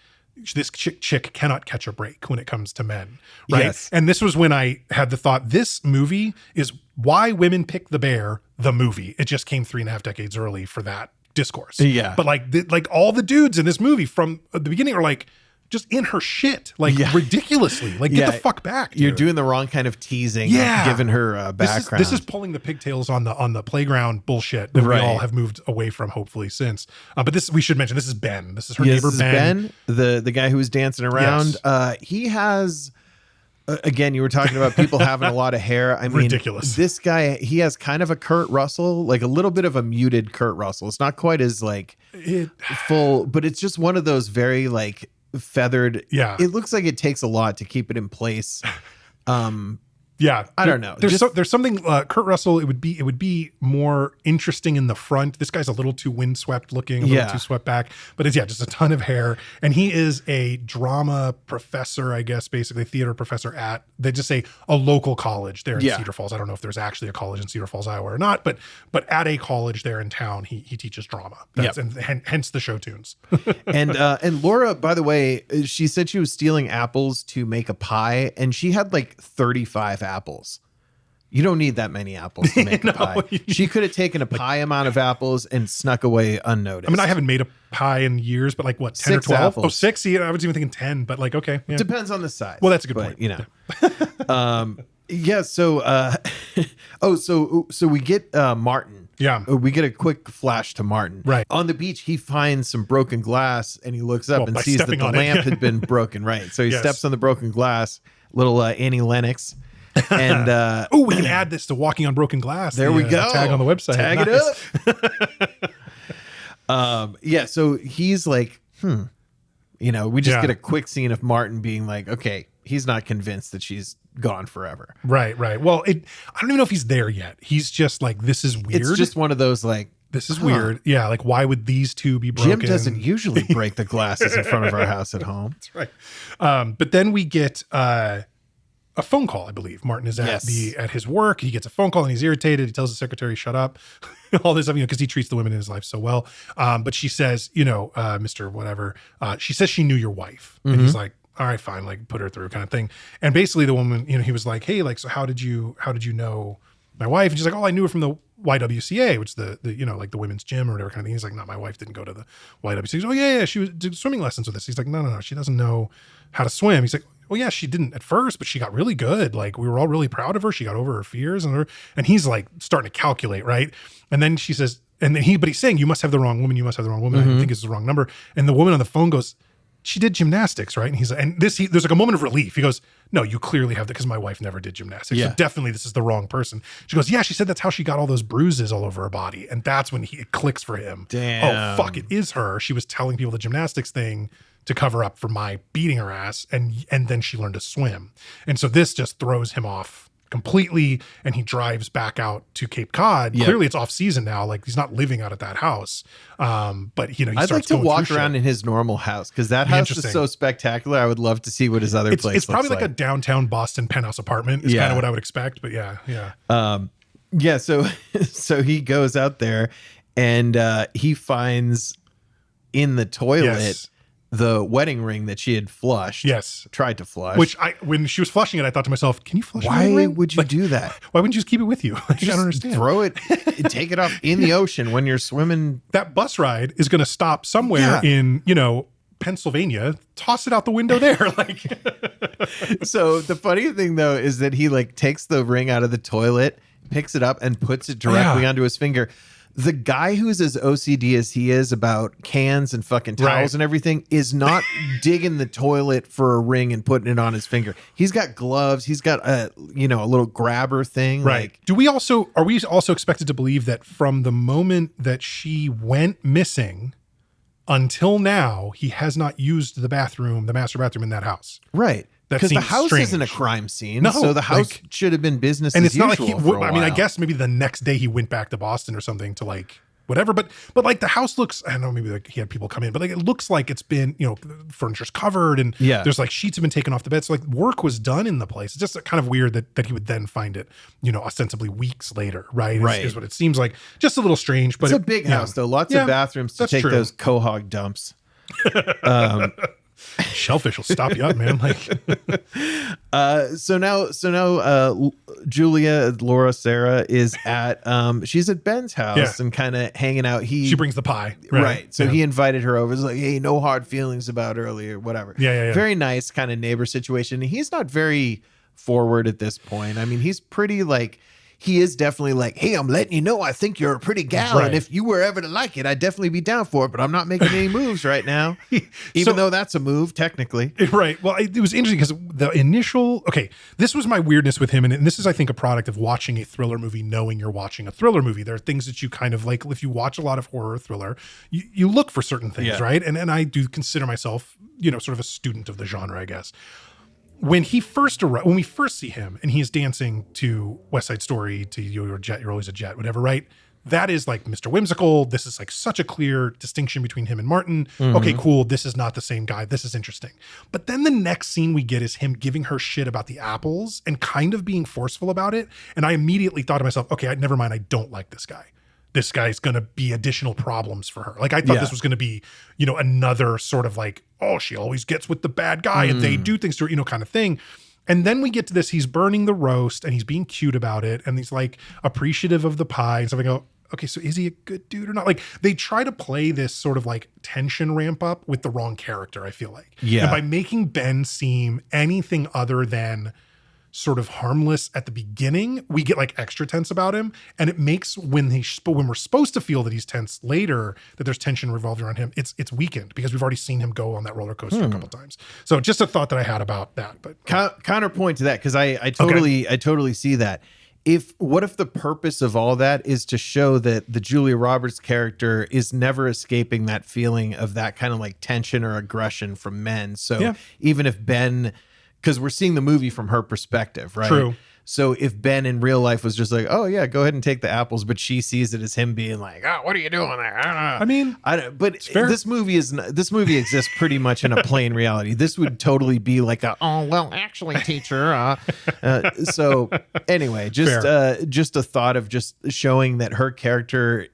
this chick cannot catch a break when it comes to men, right? Yes. And this was when I had the thought, this movie is Why Women Pick the Bear, the movie. It just came 3.5 decades early for that discourse. Yeah. But like all the dudes in this movie from the beginning are like just in her shit, like ridiculously. Like, get the fuck back, dude. You're doing the wrong kind of teasing, given her background. This is pulling the pigtails on the playground bullshit that we all have moved away from, hopefully, since. But this, we should mention, this is Ben. This is her neighbor, Ben. The guy who was dancing around. Yes. He has, again, you were talking about people having a lot of hair. I mean, ridiculous. This guy, he has kind of a Kurt Russell, like a little bit of a muted Kurt Russell. It's not quite as like full, but it's just one of those very like feathered. Yeah. It looks like it takes a lot to keep it in place. Yeah, I don't know. There's something Kurt Russell. It would be more interesting in the front. This guy's a little too windswept looking, a little too swept back. But it's just a ton of hair, and he is a drama professor, I guess, basically theater professor at, they just say, a local college there in Cedar Falls. I don't know if there's actually a college in Cedar Falls, Iowa, or not, but at a college there in town, he teaches drama. And hence the show tunes. And Laura, by the way, she said she was stealing apples to make a pie, and she had like 35 apples. You don't need that many apples to make a pie. She could have taken a pie amount of apples and snuck away unnoticed. I mean, I haven't made a pie in years, but like what, 10 6 or 12? apples. Oh, 6? See, I was even thinking 10, but like, okay. Yeah. Depends on the size. Well, that's a good point. You know. So we get Martin. Yeah. We get a quick flash to Martin. Right. On the beach, he finds some broken glass and he looks up and by sees that stepping the on it. lamp had been broken. Right. So he steps on the broken glass, little Annie Lennox. And we can add this to Walking on Broken Glass. There we go. Tag on the website. Tag it up. So he's like, you know, we just get a quick scene of Martin being like, okay, he's not convinced that she's gone forever. Right. Well, I don't even know if he's there yet. He's just like, this is weird. It's just one of those like, this is weird. Yeah. Like, why would these two be broken? Jim doesn't usually break the glasses in front of our house at home. That's right. But then we get a phone call, I believe. Martin is at his work. He gets a phone call and he's irritated. He tells the secretary, shut up. All this stuff, because he treats the women in his life so well. But she says, Mr. Whatever, she says she knew your wife. And he's like, all right, fine, like put her through kind of thing. And basically the woman, he was like, hey, like, so how did you know my wife? And she's like, oh, I knew her from the YWCA, which is the like the women's gym or whatever kind of thing. He's like, no, my wife didn't go to the YWCA. He's like, oh yeah, she was did swimming lessons with us. He's like, no, she doesn't know how to swim. He's like, well, yeah, she didn't at first, but she got really good. Like, we were all really proud of her. She got over her fears and he's like starting to calculate, right? And then she says, but he's saying, you must have the wrong woman. You must have the wrong woman. I think it's the wrong number. And the woman on the phone goes, she did gymnastics, right? And he's like, there's like a moment of relief. He goes, no, you clearly have that, because my wife never did gymnastics. So definitely this is the wrong person. She goes, yeah, she said that's how she got all those bruises all over her body. And that's when it clicks for him. Damn. Oh, fuck, it is her. She was telling people the gymnastics thing to cover up for my beating her ass. And then she learned to swim. And so this just throws him off completely, and he drives back out to Cape Cod. Clearly it's off season now. Like, he's not living out at that house. But he I'd like to walk around in his normal house, because that house is so spectacular. I would love to see what his other place it's probably like a downtown Boston penthouse apartment is kind of what I would expect. But so he goes out there and he finds in the toilet the wedding ring that she had flushed. Tried to flush. Which when she was flushing it, I thought to myself, can you flush a wedding ring? Why would you do that? Why wouldn't you just keep it with you? I don't understand. Throw it, take it off in the ocean when you're swimming. That bus ride is going to stop somewhere in, Pennsylvania. Toss it out the window there. Like, so the funny thing though is that he like takes the ring out of the toilet, picks it up, and puts it directly onto his finger. The guy who's as OCD as he is about cans and fucking towels and everything is not digging the toilet for a ring and putting it on his finger. He's got gloves. He's got a little grabber thing. Right. Like, are we also expected to believe that from the moment that she went missing until now, he has not used the master bathroom in that house? Right. Because the house isn't a crime scene. No, so the house should have been business as usual. And it's not like I guess maybe the next day he went back to Boston or something to like whatever. But like the house looks, I don't know, maybe like he had people come in, but like it looks like it's been, furniture's covered and there's like sheets have been taken off the bed. So like work was done in the place. It's just kind of weird that he would then find it, ostensibly weeks later, right? Is what it seems like. Just a little strange. But it's a big house though. Lots of bathrooms to take those quahog dumps. Shellfish will stop you up, man. Like, so now, Julia, Laura, Sarah is at, she's at Ben's house and kind of hanging out. She brings the pie. Right. So he invited her over. He's like, hey, no hard feelings about earlier, whatever. Yeah. Very nice kind of neighbor situation. He's not very forward at this point. I mean, he's pretty like, he is definitely like, hey, I'm letting you know I think you're a pretty gal. Right. And if you were ever to like it, I'd definitely be down for it. But I'm not making any moves right now. Even though that's a move, technically. Right. Well, it was interesting because the initial, this was my weirdness with him. And this is, I think, a product of watching a thriller movie, knowing you're watching a thriller movie. There are things that you kind of like, if you watch a lot of horror thriller, you look for certain things, right? And I do consider myself, sort of a student of the genre, I guess. When we first see him and he is dancing to West Side Story, to You're a Jet, You're Always a Jet, whatever, right? That is like Mr. Whimsical. This is like such a clear distinction between him and Martin. Mm-hmm. Okay, cool. This is not the same guy. This is interesting. But then the next scene we get is him giving her shit about the apples and kind of being forceful about it. And I immediately thought to myself, okay, never mind. I don't like this guy. This guy's going to be additional problems for her. Like I thought this was going to be, another sort of like, oh, she always gets with the bad guy and they do things to her, kind of thing. And then we get to this, he's burning the roast and he's being cute about it. And he's like appreciative of the pie and stuff. I go, okay, so is he a good dude or not? Like they try to play this sort of like tension ramp up with the wrong character, I feel like. Yeah. And by making Ben seem anything other than sort of harmless at the beginning, we get like extra tense about him, and it makes when we're supposed to feel that he's tense later, that there's tension revolving around him, it's weakened because we've already seen him go on that roller coaster a couple times. So just a thought that I had about that. But counterpoint to that, because I totally see that. What if the purpose of all that is to show that the Julia Roberts character is never escaping that feeling of that kind of like tension or aggression from men? So even if Ben, because we're seeing the movie from her perspective, right? True. So if Ben in real life was just like, oh yeah, go ahead and take the apples, but she sees it as him being like, oh, what are you doing there? I don't know. I mean, but this movie exists pretty much in a plain reality. This would totally be like actually, teacher. So anyway, just a thought of just showing that her character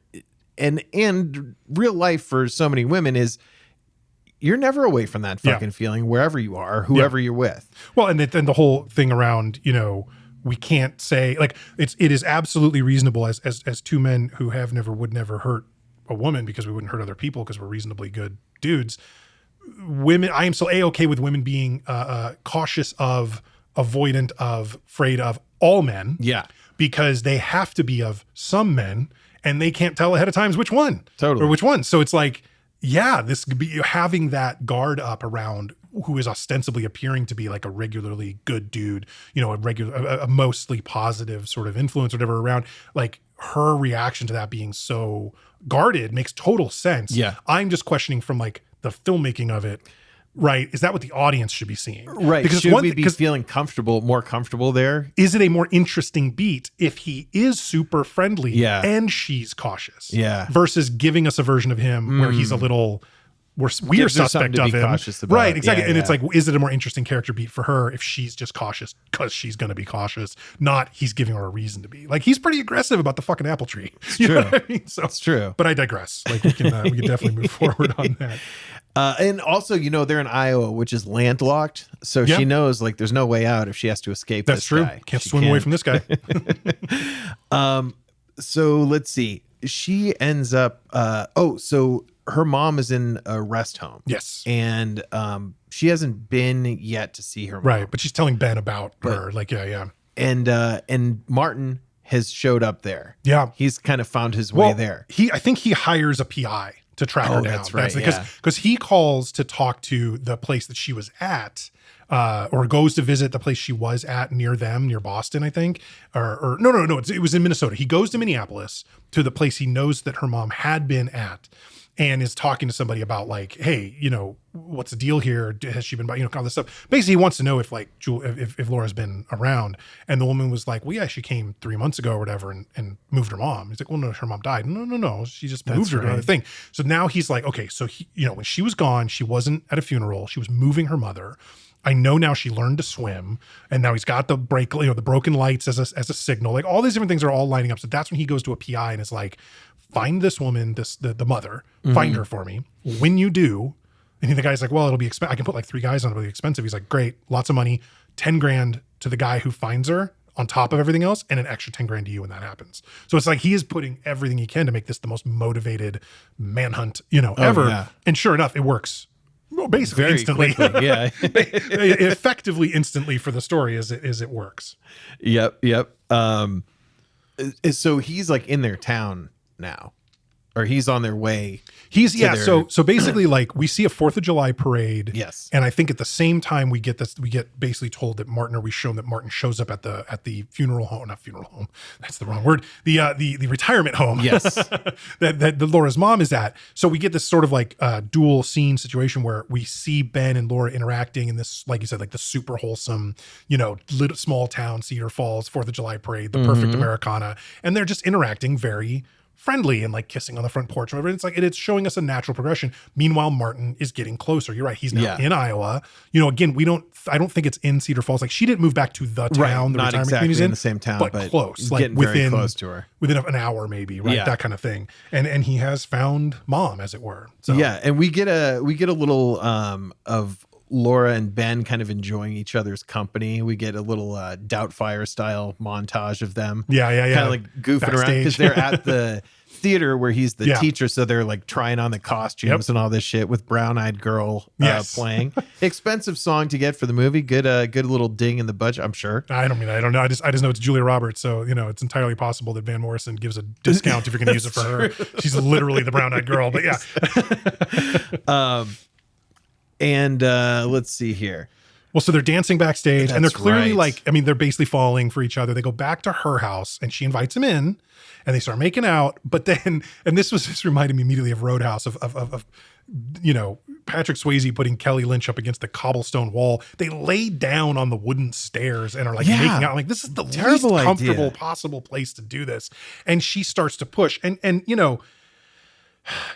and real life for so many women is, you're never away from that fucking feeling wherever you are, whoever you're with. Well, and then the whole thing around, we can't say like it is absolutely reasonable as two men who would never hurt a woman because we wouldn't hurt other people because we're reasonably good dudes. Women, I am so A-okay with women being cautious of, avoidant of, afraid of all men. Yeah. Because they have to be of some men and they can't tell ahead of time which one. Totally. Or which one. So it's like, this could be having that guard up around who is ostensibly appearing to be like a regularly good dude, a mostly positive sort of influence or whatever around, like her reaction to that being so guarded makes total sense. Yeah. I'm just questioning from like the filmmaking of it. Right. Is that what the audience should be seeing? Right. Because should we be feeling more comfortable there? Is it a more interesting beat if he is super friendly and she's cautious? Yeah. Versus giving us a version of him where he's a little, we're suspect of him. Right. Exactly. And it's like, is it a more interesting character beat for her if she's just cautious because she's going to be cautious, not he's giving her a reason to be. Like he's pretty aggressive about the fucking apple tree. It's true. Know what I mean? So, it's true. But I digress. Like we can definitely move forward on that. And also, they're in Iowa, which is landlocked. So she knows like there's no way out if she has to escape. That's true. Guy. Can't swim away from this guy. So let's see. She ends up, so her mom is in a rest home. Yes. And she hasn't been yet to see her mom. Right. But she's telling Ben about her. Like, yeah. And Martin has showed up there. Yeah. He's kind of found his way there. I think he hires a PI to track her down. That's right. Because he calls to talk to the place that she was at, or goes to visit the place she was at near Boston, I think. Or no. It was in Minnesota. He goes to Minneapolis to the place he knows that her mom had been at, and is talking to somebody about like, hey, what's the deal here? Has she been by, all this stuff. Basically, he wants to know if like if Laura's been around. And the woman was like, well, yeah, she came 3 months ago or whatever and moved her mom. He's like, well, no, her mom died. No. She just moved her to another thing. So now he's like, okay, so he, when she was gone, she wasn't at a funeral. She was moving her mother. I know now she learned to swim, and now he's got the the broken lights as a signal. Like all these different things are all lining up. So that's when he goes to a PI and is like, find this woman, the mother, find her for me. When you do, And the guy's like, well, it'll be expensive. I can put like 3 guys on it, it'll be expensive. He's like, great, lots of money, 10 grand to the guy who finds her on top of everything else, and an extra 10 grand to you when that happens. So it's like he is putting everything he can to make this the most motivated manhunt, ever. Yeah. And sure enough, it works. Well, basically very instantly. Quickly, yeah. Effectively instantly for the story as it works. Yep. So he's like in their town now, or he's on their way. So basically, like, we see a 4th of July parade. Yes. And I think at the same time we get basically told that we shown that Martin shows up at the funeral home, not funeral home. That's the wrong word. The retirement home. Yes. that Laura's mom is at. So we get this sort of like dual scene situation where we see Ben and Laura interacting in this, like you said, like the super wholesome, little small town, Cedar Falls, 4th of July parade, the perfect Americana. And they're just interacting very friendly and like kissing on the front porch or whatever. It's like, it's showing us a natural progression. Meanwhile, Martin is getting closer. You're right. He's now in Iowa. Again, I don't think it's in Cedar Falls. Like, she didn't move back to the town, the not retirement exactly community's in the same town, but close, like very close to her, within an hour, maybe, right? Yeah. That kind of thing. And he has found mom, as it were. So yeah. And we get a little, of Laura and Ben kind of enjoying each other's company. We get a little Doubtfire style montage of them. Yeah. Kind of like goofing Backstage. around because they're at the theater where he's the teacher. So they're like trying on the costumes and all this shit with Brown Eyed Girl playing. Expensive song to get for the movie. Good little ding in the budget, I'm sure. I don't know. I just know it's Julia Roberts. So, it's entirely possible that Van Morrison gives a discount if you're going to use it for her. She's literally the Brown Eyed Girl, but yeah. And let's see here. Well, so they're dancing backstage and they're clearly they're basically falling for each other. They go back to her house and she invites him in and they start making out. But then, and this reminded me immediately of Roadhouse of Patrick Swayze putting Kelly Lynch up against the cobblestone wall. They lay down on the wooden stairs and are like making out. I'm like, this is the least comfortable possible place to do this. And she starts to push and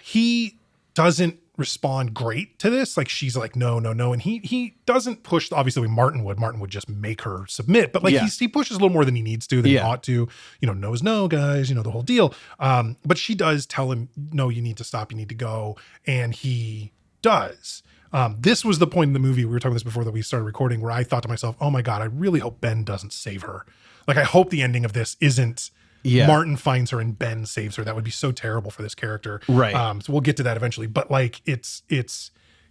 he doesn't respond great to this. Like, she's like, no. And he doesn't push. Obviously Martin would just make her submit, but he pushes a little more than he needs to, than he ought to, no is no, guys, the whole deal. But she does tell him, no, you need to stop, you need to go. And he does. This was the point in the movie, we were talking about this before that we started recording, where I thought to myself, oh my God, I really hope Ben doesn't save her. Like, I hope the ending of this isn't Martin finds her and Ben saves her. That would be so terrible for this character. Right. So we'll get to that eventually. But like,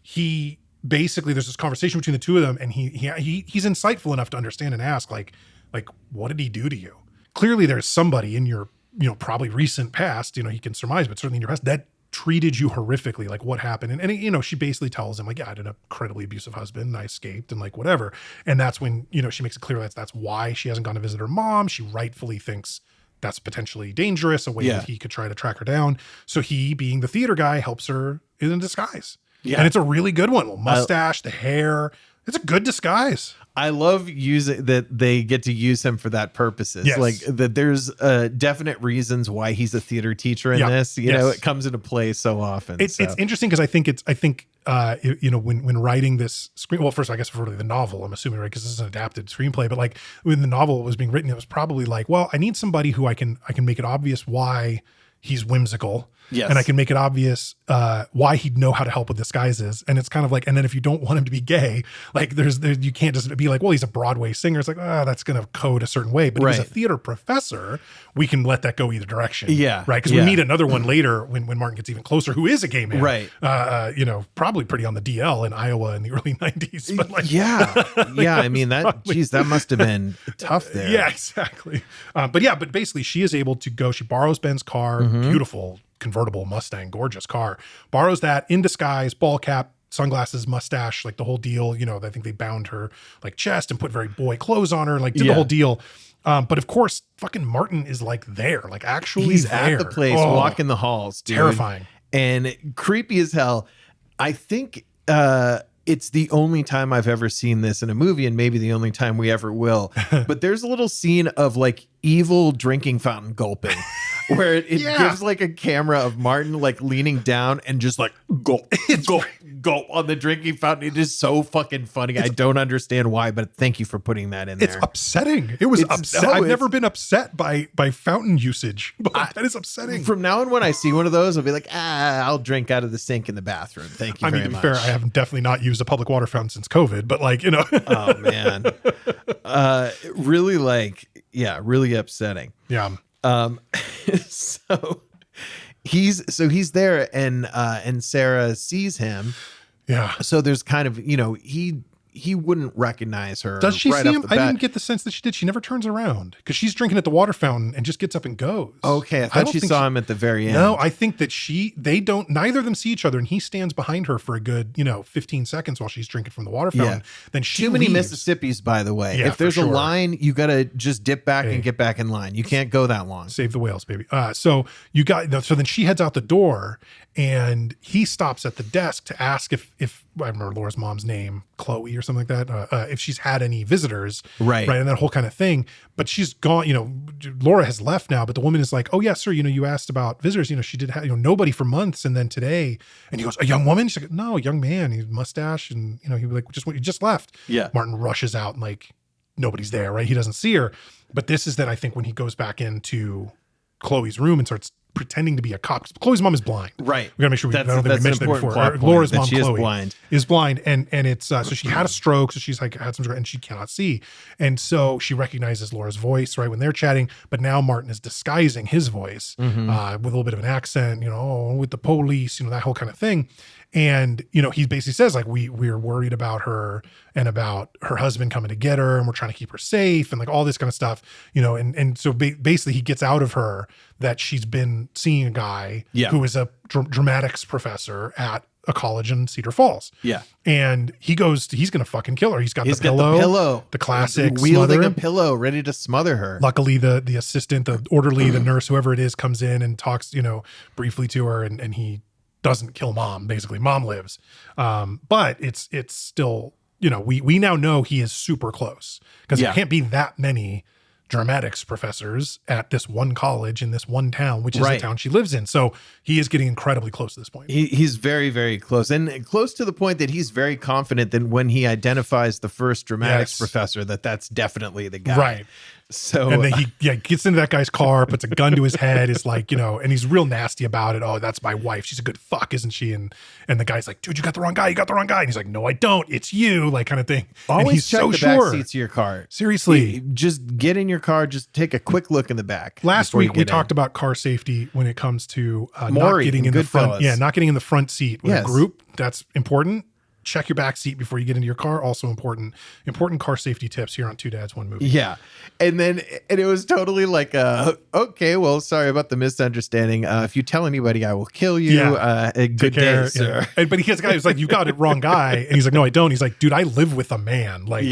he basically, there's this conversation between the two of them, and he's insightful enough to understand and ask, like, what did he do to you? Clearly there's somebody in your, probably recent past, he can surmise, but certainly in your past, that treated you horrifically. Like, what happened? And she basically tells him, like, I had an incredibly abusive husband and I escaped and like whatever. And that's when, she makes it clear that's why she hasn't gone to visit her mom. She rightfully thinks that's potentially dangerous, a way that he could try to track her down. So he, being the theater guy, helps her in disguise. Yeah. And it's a really good one. Well, mustache, the hair. It's a good disguise. I love using that they get to use him for that purposes. Yes. Like that there's definite reasons why he's a theater teacher in this. It comes into play so often. It's interesting because I think when writing this screen, well, first I guess for the novel, I'm assuming, right, because this is an adapted screenplay, but like when the novel was being written, it was probably like, well, I need somebody who I can make it obvious why he's whimsical. Yes. And I can make it obvious why he'd know how to help with disguises. And it's kind of like, and then if you don't want him to be gay, like you can't just be like, well, he's a Broadway singer. It's like, that's going to code a certain way. But if he's a theater professor, we can let that go either direction. Yeah. Right. Because we meet another one later when Martin gets even closer, who is a gay man. Right. Probably pretty on the DL in Iowa in the early 90s. But like, I mean, that must have been tough there. Yeah, exactly. But basically she is able to go, she borrows Ben's car, beautiful convertible Mustang, gorgeous car, borrows that in disguise, ball cap, sunglasses, mustache, like the whole deal. I think they bound her like chest and put very boy clothes on her, like did the whole deal. But of course, fucking Martin is like there, like actually he's there. At the place, walking the halls, dude. Terrifying and creepy as hell. I think it's the only time I've ever seen this in a movie, and maybe the only time we ever will. But there's a little scene of like evil drinking fountain gulping. Where it gives like a camera of Martin like leaning down and just like gulp, gulp on the drinking fountain. It is so fucking funny. I don't understand why, but thank you for putting that in there. It's upsetting. It was upsetting. I've never been upset by fountain usage, but that is upsetting. From now on, when I see one of those, I'll be like, I'll drink out of the sink in the bathroom. Thank you very much. To be fair, I have definitely not used a public water fountain since COVID, but like, Oh, man. Really really upsetting. Yeah. So he's there and Sarah sees him. Yeah. So there's kind of, he wouldn't recognize her. Does she right see off him? the I bat. didn't get the sense that she did. She never turns around because she's drinking at the water fountain and just gets up and goes. Okay. I thought she saw him at the very end. No, I think that neither of them see each other, and he stands behind her for a good, 15 seconds while she's drinking from the water fountain. Yeah. Then she Too many leaves. Mississippis, by the way. Yeah, if there's for a sure. line, you got to just dip back and get back in line. You can't go that long. Save the whales, baby. So then she heads out the door, and he stops at the desk to ask if I remember Laura's mom's name, Chloe or something like that, if she's had any visitors, right, and that whole kind of thing. But she's gone. Laura has left now. But the woman is like, "Oh yeah, sir. You asked about visitors. She did have nobody for months, and then today." And he goes, "A young woman?" She's like, "No, a young man. He's mustache, and he was like, he just left." Yeah. Martin rushes out and like nobody's there, right? He doesn't see her. But this is then I think when he goes back into Chloe's room and starts pretending to be a cop. Chloe's mom is blind. Right. We gotta make sure I don't think we mentioned that before. Laura's Laura's mom, she Chloe, is blind. And it's so she had a stroke, so she's like had some and she cannot see. And so she recognizes Laura's voice, right, when they're chatting, but now Martin is disguising his voice with a little bit of an accent, with the police, that whole kind of thing. And, he basically says like, we're worried about her and about her husband coming to get her, and we're trying to keep her safe and like all this kind of stuff, and so basically he gets out of her that she's been seeing a guy who is a dramatics professor at a college in Cedar Falls. Yeah. And he's going to fucking kill her. He's got the pillow, the classic wielding smother. a pillow, ready to smother her. Luckily the assistant, the orderly, the nurse, whoever it is, comes in and talks, briefly to her, and he doesn't kill mom. Basically, mom lives. But it's still, we now know he is super close because there can't be that many dramatics professors at this one college in this one town, which is the town she lives in. So he is getting incredibly close to this point. He's very, very close, and close to the point that he's very confident that when he identifies the first dramatics professor, that's definitely the guy. Right. So and then he gets into that guy's car, puts a gun to his head, is like, and he's real nasty about it. Oh, that's my wife. She's a good fuck, isn't she? And the guy's like, dude, you got the wrong guy. You got the wrong guy. And he's like, no, I don't. It's you, like kind of thing. Always and he's check so the sure. back seats of your car. Seriously. Just get in your car. Just take a quick look in the back. Last week we talked about car safety when it comes to not getting in the front. Yeah, not getting in the front seat with a group. That's important. Check your back seat before you get into your car. Also important car safety tips here on Two Dads, One Movie. Yeah. And it was totally like, okay, well, sorry about the misunderstanding. If you tell anybody, I will kill you. Good day, sir. Yeah. But he gets a guy who's like, you got it, wrong guy. And he's like, no, I don't. He's like, dude, I live with a man. Like,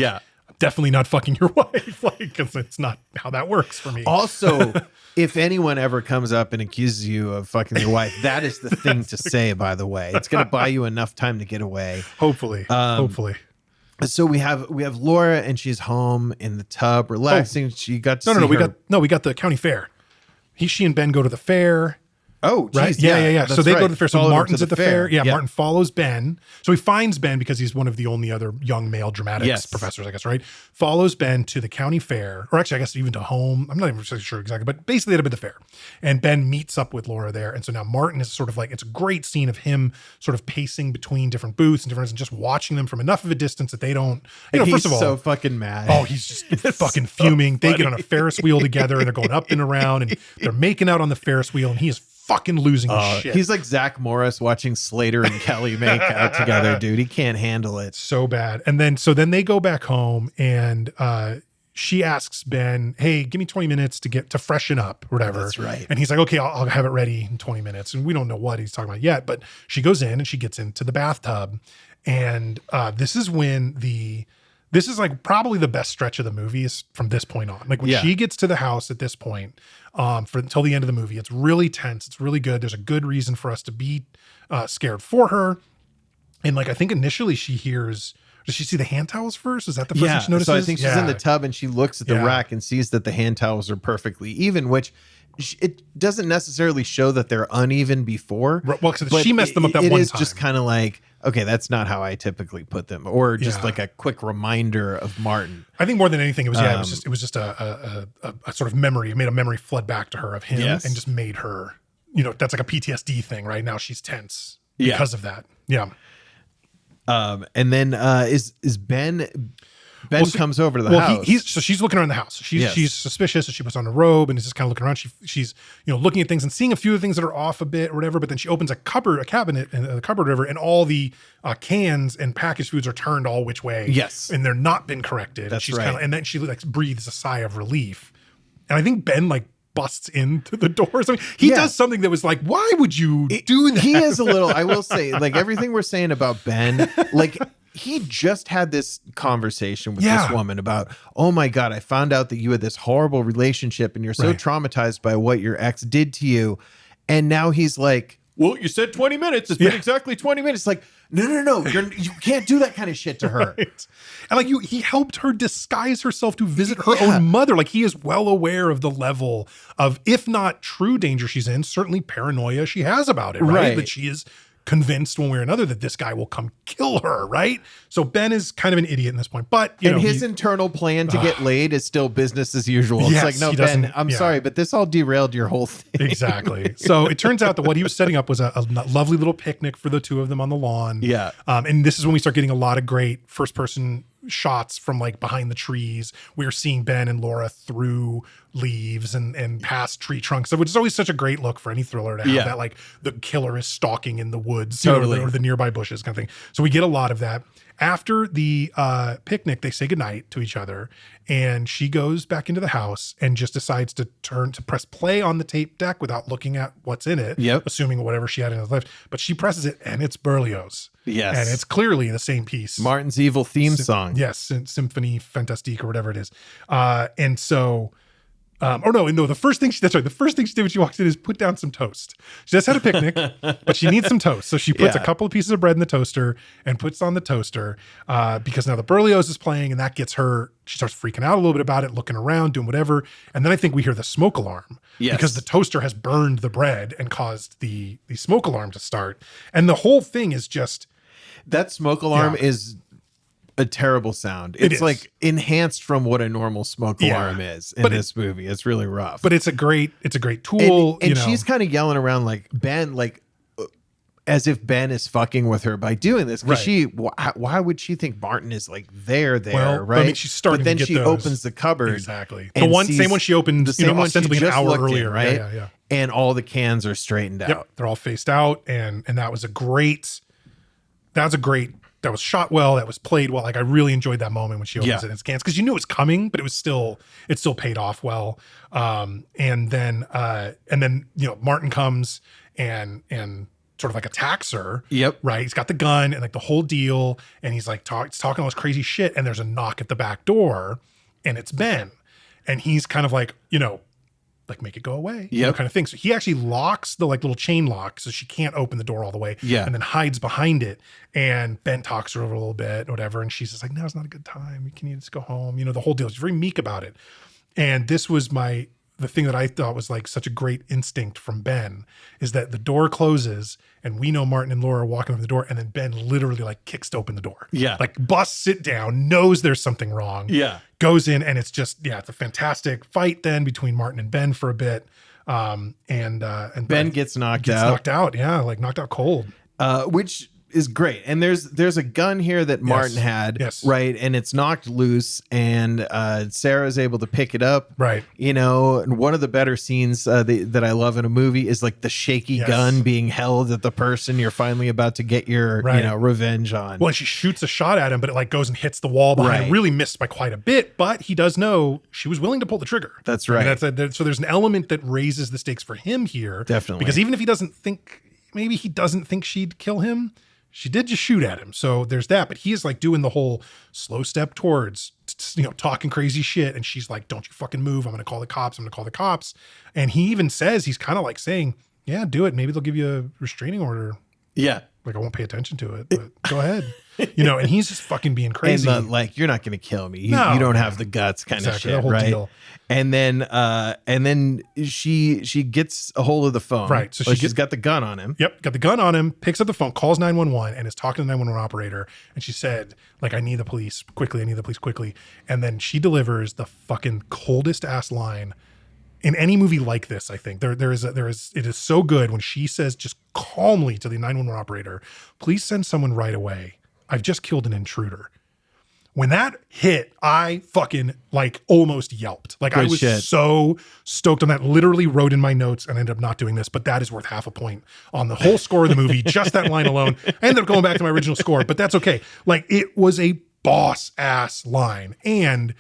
definitely not fucking your wife. Like, because it's not how that works for me. Also, if anyone ever comes up and accuses you of fucking your wife, that is the thing to say, by the way. It's going to buy you enough time to get away. Hopefully. So we have Laura, and she's home in the tub relaxing. She got to we got the county fair. She and Ben go to the fair. Oh, geez, right? Yeah. So they go to the fair. So Martin's at the fair. Yeah, yeah, Martin follows Ben. So he finds Ben because he's one of the only other young male dramatics professors, I guess, right? Follows Ben to the county fair, or actually, I guess even to home. I'm not even sure exactly, but basically at the fair. And Ben meets up with Laura there. And so now Martin is sort of like, it's a great scene of him sort of pacing between different booths and just watching them from enough of a distance that they don't, first of all, so fucking mad. Oh, he's just fucking fuming. They get on a Ferris wheel together and they're going up and around and they're making out on the Ferris wheel, and he is fucking losing his shit. He's like Zach Morris watching Slater and Kelly make out together, dude. He can't handle it. So bad. And then they go back home, and she asks Ben, hey, give me 20 minutes to freshen up or whatever. That's right. And he's like, okay, I'll have it ready in 20 minutes. And we don't know what he's talking about yet, but she goes in and she gets into the bathtub. And this is like probably the best stretch of the movie is from this point on. Like when she gets to the house at this point, until the end of the movie, it's really tense. It's really good. There's a good reason for us to be scared for her. And like, I think initially does she see the hand towels first? Is that the first thing she notices? So I think she's in the tub and she looks at the rack and sees that the hand towels are perfectly even, which it doesn't necessarily show that they're uneven before. Well, because she messed them up that it one is time. just kind of like, okay, that's not how I typically put them, or just Yeah. like a quick reminder of Martin. I think more than anything, it was just a sort of memory. It made a memory flood back to her of him, Yes. and just made her, that's like a PTSD thing, right? Now she's tense Yeah. because of that. Yeah. And then is Ben comes over to the house. So she's looking around the house. She's Yes. suspicious, so she puts on a robe and is just kind of looking around. She's looking at things and seeing a few of the things that are off a bit or whatever. But then she opens a cabinet, and the cupboard, or whatever, and all the cans and packaged foods are turned all which way. Yes. and they're not been corrected. That's she's right. And then she like breathes a sigh of relief. And I think Ben like busts into the doors. I mean, he does something that was like, why would you do that? He is a little, I will say, like everything we're saying about Ben, like he just had this conversation with this woman about, oh my God, I found out that you had this horrible relationship and you're so traumatized by what your ex did to you. And now he's like, well, you said 20 minutes. It's been exactly 20 minutes. Like, no. You can't do that kind of shit to her. Right. And like he helped her disguise herself to visit her own mother. Like he is well aware of the level of, if not true danger she's in, certainly paranoia she has about it, right? That she is convinced one way or another that this guy will come kill her, right? So Ben is kind of an idiot in this point, but his internal plan to get laid is still business as usual. It's like, no, Ben, I'm sorry, but this all derailed your whole thing. Exactly. So it turns out that what he was setting up was a lovely little picnic for the two of them on the lawn. Yeah. And this is when we start getting a lot of great first person shots from like behind the trees. We're seeing Ben and Laura through leaves and past tree trunks, which is always such a great look for any thriller to have that, like the killer is stalking in the woods, or the nearby bushes kind of thing. So we get a lot of that. After the picnic, they say goodnight to each other, and she goes back into the house and just decides to press play on the tape deck without looking at what's in it, assuming whatever she had in his life. But she presses it, and it's Berlioz. Yes. And it's clearly the same piece. Martin's evil theme song. Yes, Symphony Fantastique or whatever it is. And so... the first thing she did when she walks in is put down some toast. She just had a picnic, but she needs some toast. So she puts a couple of pieces of bread in the toaster and puts on the toaster because now the Berlioz is playing, and that gets her, she starts freaking out a little bit about it, looking around, doing whatever. And then I think we hear the smoke alarm because the toaster has burned the bread and caused the smoke alarm to start. And the whole thing is just... That smoke alarm is... a terrible sound. It's like enhanced from what a normal smoke alarm is in this movie. It's really rough. But it's a great tool. And she's kind of yelling around like Ben, like as if Ben is fucking with her by doing this. Because why would she think Martin is like there, well, right? I mean, she's starting. But then to get she those. opens the cupboard. Exactly. The same one she opened. The same one she ostensibly just an hour looked earlier, in, right? Yeah. And all the cans are straightened out. They're all faced out, and that was a great. That was shot well. That was played well. Like I really enjoyed that moment when she opens it and scans, because you knew it was coming, but it still paid off well. And then Martin comes and sort of like attacks her. Yep. Right. He's got the gun and like the whole deal, and he's like talking all this crazy shit. And there's a knock at the back door, and it's Ben, and he's kind of like like make it go away, kind of thing. So he actually locks the like little chain lock so she can't open the door all the way, and then hides behind it. And Ben talks to her a little bit, or whatever, and she's just like, "No, it's not a good time. Can you just go home?" The whole deal. She's very meek about it. And this was the thing that I thought was like such a great instinct from Ben, is that the door closes and we know Martin and Laura are walking over the door, and then Ben literally like kicks to open the door. Yeah. Like busts it down, knows there's something wrong. Yeah. Goes in, and it's just, it's a fantastic fight then between Martin and Ben for a bit. And Ben gets knocked out. Yeah. Like knocked out cold. Which is great. And there's a gun here that Martin had, right? And it's knocked loose, and Sarah's able to pick it up. Right. And one of the better scenes that I love in a movie is like the shaky gun being held at the person you're finally about to get your revenge on. Well, and she shoots a shot at him, but it like goes and hits the wall behind him. Really missed by quite a bit, but he does know she was willing to pull the trigger. That's right. So there's an element that raises the stakes for him here. Definitely. Because even if he doesn't think she'd kill him, she did just shoot at him. So there's that. But he is like doing the whole slow step towards, talking crazy shit. And she's like, "Don't you fucking move. I'm going to call the cops. And he even says, he's kind of like saying, "Yeah, do it. Maybe they'll give you a restraining order Yeah. Like, I won't pay attention to it, but go ahead. And he's just fucking being crazy. And like, you're not going to kill me. You No, don't yeah. have the guts kind Exactly, of the shit, whole right? deal. And then she gets a hold of the phone. Right. So she's got the gun on him. Yep. Got the gun on him, picks up the phone, calls 911 and is talking to the 911 operator. And she said, like, I need the police quickly. I need the police quickly. And then she delivers the fucking coldest ass line in any movie like this. I think it is so good when she says just calmly to the 911 operator, please send someone right away. I've just killed an intruder. When that hit, I fucking like almost yelped. Like, I was so stoked on that. Literally wrote in my notes and ended up not doing this, but that is worth half a point on the whole score of the movie. Just that line alone. I ended up going back to my original score, but that's okay. Like, it was a boss ass line and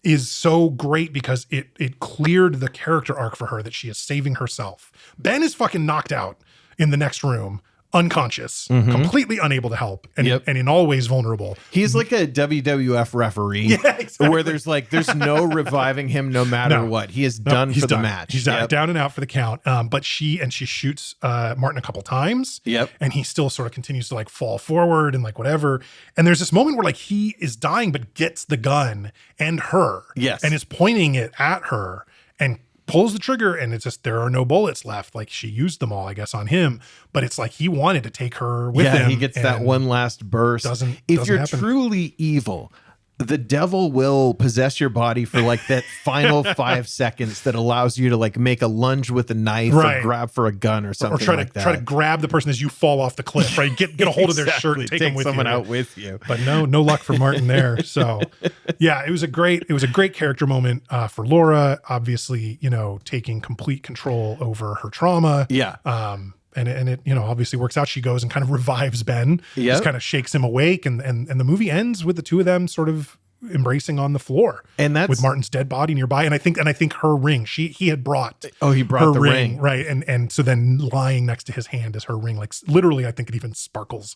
is so great because it cleared the character arc for her that she is saving herself. Ben is fucking knocked out in the next room, unconscious, completely unable to help, and in all ways vulnerable. He's like a WWF referee, where there's no reviving him no matter what. He is done for the match. He's down and out for the count. But she shoots Martin a couple times. And he still sort of continues to like fall forward and like whatever. And there's this moment where like he is dying, but gets the gun and her. And is pointing it at her and pulls the trigger, and it's just, there are no bullets left. Like, she used them all, I guess, on him, but it's like he wanted to take her with him. He gets that one last burst. If you're happen. truly evil, the devil will possess your body for like that final 5 seconds that allows you to like make a lunge with a knife or grab for a gun or something, or try to grab the person as you fall off the cliff, right? Get a hold of their shirt and take them with someone you. out with you. But no luck for Martin there. So yeah, it was a great character moment for Laura, obviously, taking complete control over her trauma. And it obviously works out. She goes and kind of revives Ben, just kind of shakes him awake, and the movie ends with the two of them sort of embracing on the floor, and that's with Martin's dead body nearby. And I think her ring, he had brought he brought the ring, right, and so then lying next to his hand is her ring, like literally I think it even sparkles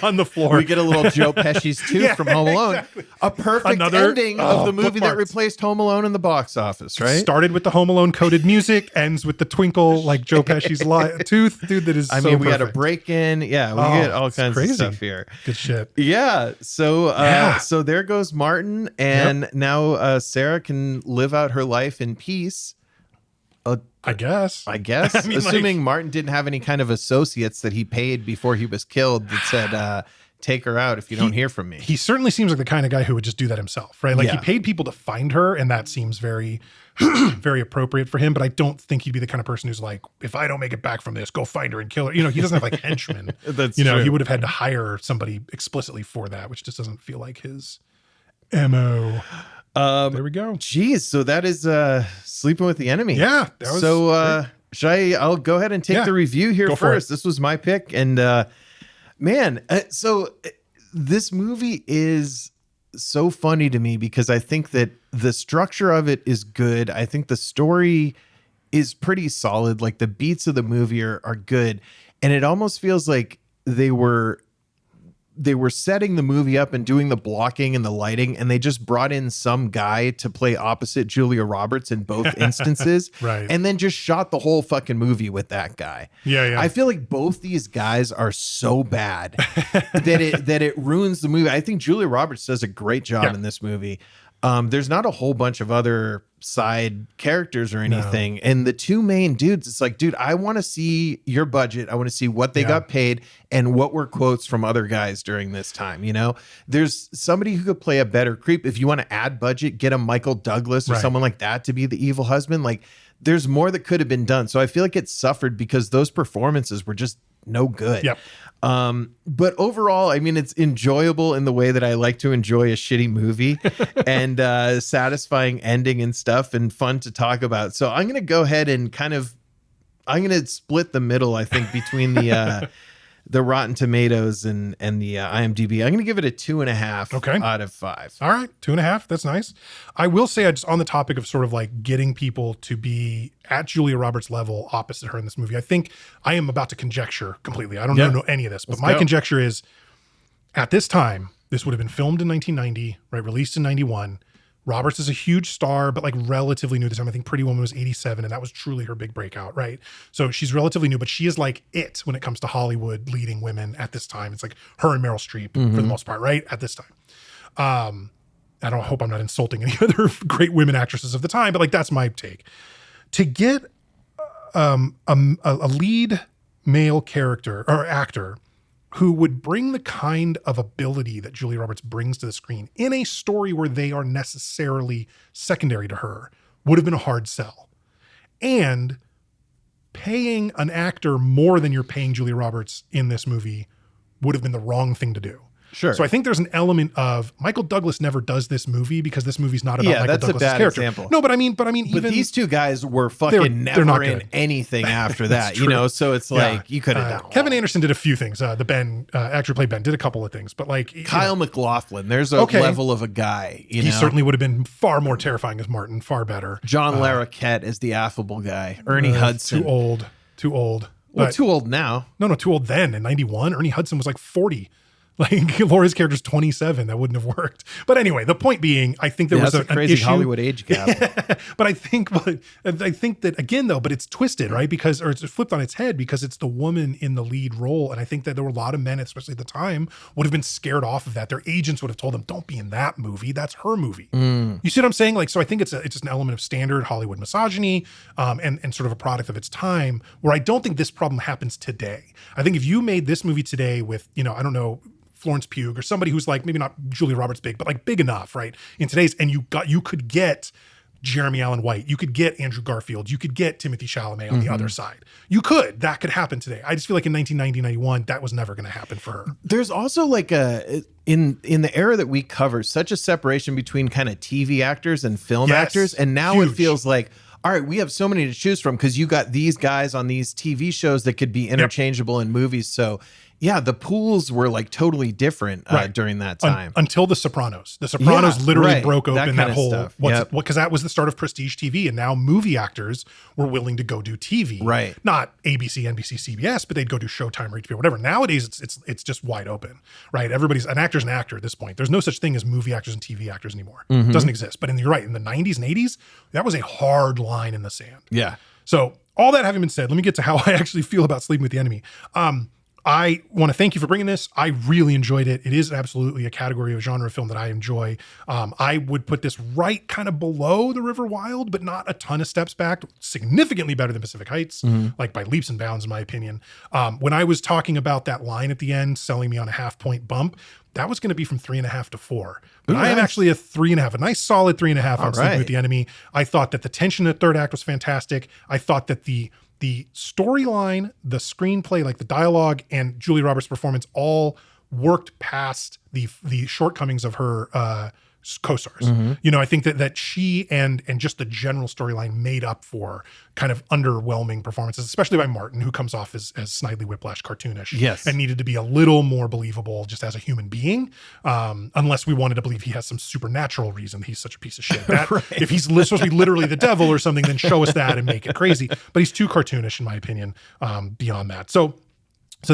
on the floor. We get a little Joe Pesci's tooth from Home Alone. A perfect ending of the movie that replaced Home Alone in the box office, right? Started with the Home Alone coded music, ends with the twinkle like Joe Pesci's tooth, dude. That is I mean, we had a break in. We get all kinds of stuff here. Good shit. So there goes Martin, and now Sarah can live out her life in peace. I guess. I mean, assuming Martin didn't have any kind of associates that he paid before he was killed that said, take her out if you don't hear from me. He certainly seems like the kind of guy who would just do that himself, right? Like, he paid people to find her, and that seems very, very appropriate for him. But I don't think he'd be the kind of person who's like, if I don't make it back from this, go find her and kill her. He doesn't have like henchmen. That's true. He would have had to hire somebody explicitly for that, which just doesn't feel like his MO. There we go. Geez, so that is Sleeping with the Enemy. Yeah. That was I'll go ahead and take the review here first. This was my pick, and so this movie is so funny to me because I think that the structure of it is good. I think the story is pretty solid. Like, the beats of the movie are good, and it almost feels like they were setting the movie up and doing the blocking and the lighting, and they just brought in some guy to play opposite Julia Roberts in both instances. Right. And then just shot the whole fucking movie with that guy. Yeah. I feel like both these guys are so bad that it ruins the movie. I think Julia Roberts does a great job in this movie. There's not a whole bunch of other side characters or anything. No. And the two main dudes, it's like, dude, I want to see your budget. I want to see what they got paid and what were quotes from other guys during this time. There's somebody who could play a better creep. If you want to add budget, get a Michael Douglas or someone like that to be the evil husband. Like, there's more that could have been done. So I feel like it suffered because those performances were just no good. Yep. But overall, I mean, it's enjoyable in the way that I like to enjoy a shitty movie and satisfying ending and stuff and fun to talk about. So I'm going to go ahead and I'm going to split the middle, I think, between the Rotten Tomatoes and the IMDb. I'm going to give it a 2.5 out of 5. All right. 2.5. That's nice. I will say, just on the topic of sort of like getting people to be at Julia Roberts level opposite her in this movie, I think I am about to conjecture completely. I don't know any of this, but my conjecture is, at this time, this would have been filmed in 1990, right? Released in 91. Roberts is a huge star, but like relatively new at the time. I think Pretty Woman was 87, and that was truly her big breakout, right? So she's relatively new, but she is like it when it comes to Hollywood leading women at this time. It's like her and Meryl Streep for the most part, right? At this time. I don't hope I'm not insulting any other great women actresses of the time, but like that's my take. To get a lead male character or actor who would bring the kind of ability that Julia Roberts brings to the screen in a story where they are necessarily secondary to her would have been a hard sell. And paying an actor more than you're paying Julia Roberts in this movie would have been the wrong thing to do. Sure. So I think there's an element of Michael Douglas never does this movie because this movie's not about Michael that's Douglas's a bad character. Example. No, but I mean, even these two guys were fucking they're not never in good. anything after that, true. you know? So it's like, you could have done Kevin Anderson did a few things. The Ben, actor who played Ben, did a couple of things, but like Kyle MacLachlan, there's a level of a guy, you he know? certainly would have been far more terrifying as Martin, far better. John Larroquette is the affable guy. Ernie Hudson. Too old. Well, But- too old now. No, too old then. In 91, Ernie Hudson was like 40. Like Laura's character's 27. That wouldn't have worked. But anyway, the point being, I think there was that's a an crazy issue. Hollywood age gap. But I think that again, though, but it's twisted, right? Because, or it's flipped on its head because it's the woman in the lead role. And I think that there were a lot of men, especially at the time, would have been scared off of that. Their agents would have told them, don't be in that movie. That's her movie. You see what I'm saying? Like, so I think it's just an element of standard Hollywood misogyny, and sort of a product of its time, where I don't think this problem happens today. I think if you made this movie today with, I don't know, Florence Pugh or somebody who's like maybe not Julia Roberts big, but like big enough, right? In today's, and you could get Jeremy Allen White, you could get Andrew Garfield, you could get Timothée Chalamet on the other side. That could happen today. I just feel like in 1990, 91, that was never going to happen for her. There's also like in the era that we cover, such a separation between kind of TV actors and film actors. And now huge. it feels like, all right, we have so many to choose from because you got these guys on these TV shows that could be interchangeable in movies. So yeah, the pools were like totally different during that time. Until The Sopranos. The Sopranos literally broke open that whole stuff. Because that was the start of prestige TV, and now movie actors were willing to go do TV. Right. Not ABC, NBC, CBS, but they'd go do Showtime or HBO, whatever. Nowadays it's just wide open. Right. Everybody's an actor's an actor at this point. There's no such thing as movie actors and TV actors anymore. It doesn't exist. But you're right, in the 90s and 80s, that was a hard line in the sand. Yeah. So all that having been said, let me get to how I actually feel about Sleeping with the Enemy. I want to thank you for bringing this. I really enjoyed it. It is absolutely a category of genre film that I enjoy. I would put this right kind of below The River Wild, but not a ton of steps back. Significantly better than Pacific Heights, like by leaps and bounds, in my opinion. When I was talking about that line at the end, selling me on a 0.5-point bump, that was going to be from 3.5 to 4. But I am actually a 3.5, a nice solid 3.5 on Sleeping with the Enemy. I thought that the tension in the third act was fantastic. I thought that the storyline, the screenplay, like the dialogue and Julia Roberts' performance all worked past the shortcomings of her co-stars. I think that she and just the general storyline made up for kind of underwhelming performances, especially by Martin, who comes off as Snidely Whiplash, cartoonish, and needed to be a little more believable just as a human being, unless we wanted to believe he has some supernatural reason he's such a piece of shit. If he's supposed to be literally the devil or something, then show us that and make it crazy. But he's too cartoonish, in my opinion, beyond that. So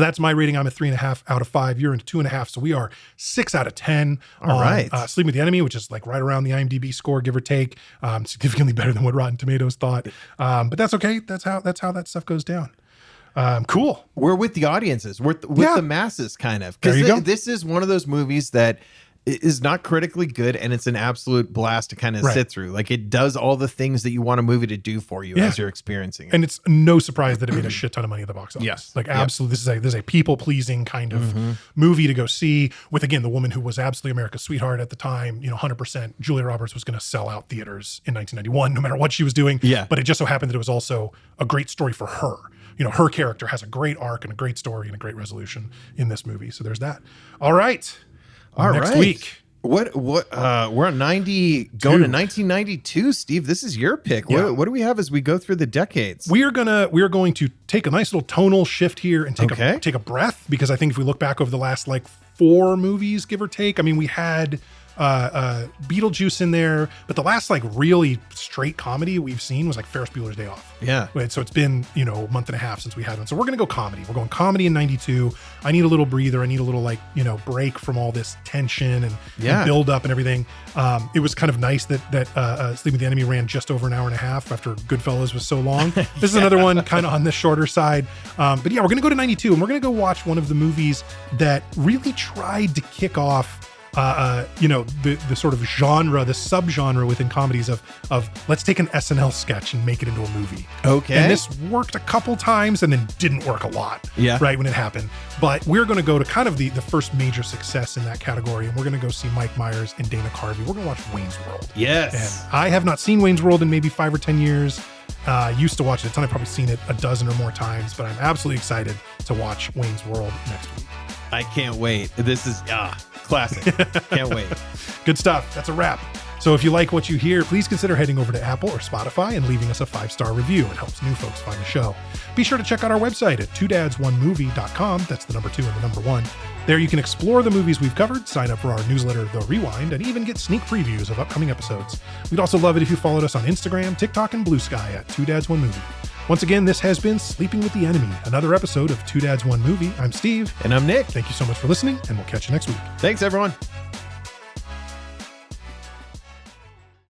that's my rating. I'm a 3.5 out of 5. You're into 2.5. So we are 6 out of 10 on Sleeping with the Enemy, which is like right around the IMDb score, give or take. Significantly better than what Rotten Tomatoes thought. But that's okay. That's how that stuff goes down. Cool. We're with the audiences. We're with the masses, kind of. Because this is one of those movies that is not critically good, and it's an absolute blast to kind of sit through. Like, it does all the things that you want a movie to do for you as you're experiencing it. And it's no surprise that it made a shit ton of money at the box office. Yes. Like, absolutely. This is a people-pleasing kind of movie to go see with, again, the woman who was absolutely America's sweetheart at the time. 100% Julia Roberts was going to sell out theaters in 1991, no matter what she was doing. Yeah. But it just so happened that it was also a great story for her. Her character has a great arc and a great story and a great resolution in this movie. So there's that. All right. Next week. We're on 90 going to 1992, Steve. This is your pick. What do we have as we go through the decades? We are going to take a nice little tonal shift here and take a breath, because I think if we look back over the last like 4 movies, give or take, I mean, we had Beetlejuice in there, but the last like really straight comedy we've seen was like Ferris Bueller's Day Off. Yeah. So it's been, a month and a half since we had one. So we're going to go comedy. We're going comedy in 92. I need a little breather. I need a little like, break from all this tension and build up and everything. It was kind of nice that Sleeping with the Enemy ran just over an hour and a half after Goodfellas was so long. This is another one kind of on the shorter side. But yeah, we're going to go to 92 and we're going to go watch one of the movies that really tried to kick off the sort of genre, the subgenre within comedies of let's take an SNL sketch and make it into a movie. Okay. And this worked a couple times and then didn't work a lot. Yeah. Right when it happened. But we're going to go to kind of the first major success in that category, and we're going to go see Mike Myers and Dana Carvey. We're going to watch Wayne's World. Yes. And I have not seen Wayne's World in maybe 5 or 10 years. I used to watch it a ton. I've probably seen it a dozen or more times, but I'm absolutely excited to watch Wayne's World next week. I can't wait. This is classic. Can't wait. Good stuff. That's a wrap. So if you like what you hear, please consider heading over to Apple or Spotify and leaving us a 5-star review. It helps new folks find the show. Be sure to check out our website at twodads1movie.com. That's the number 2 and the number 1. There you can explore the movies we've covered, sign up for our newsletter, The Rewind, and even get sneak previews of upcoming episodes. We'd also love it if you followed us on Instagram, TikTok, and Blue Sky at 2dads1movie. Once again, this has been Sleeping with the Enemy, another episode of 2 Dads, 1 Movie. I'm Steve. And I'm Nick. Thank you so much for listening, and we'll catch you next week. Thanks, everyone.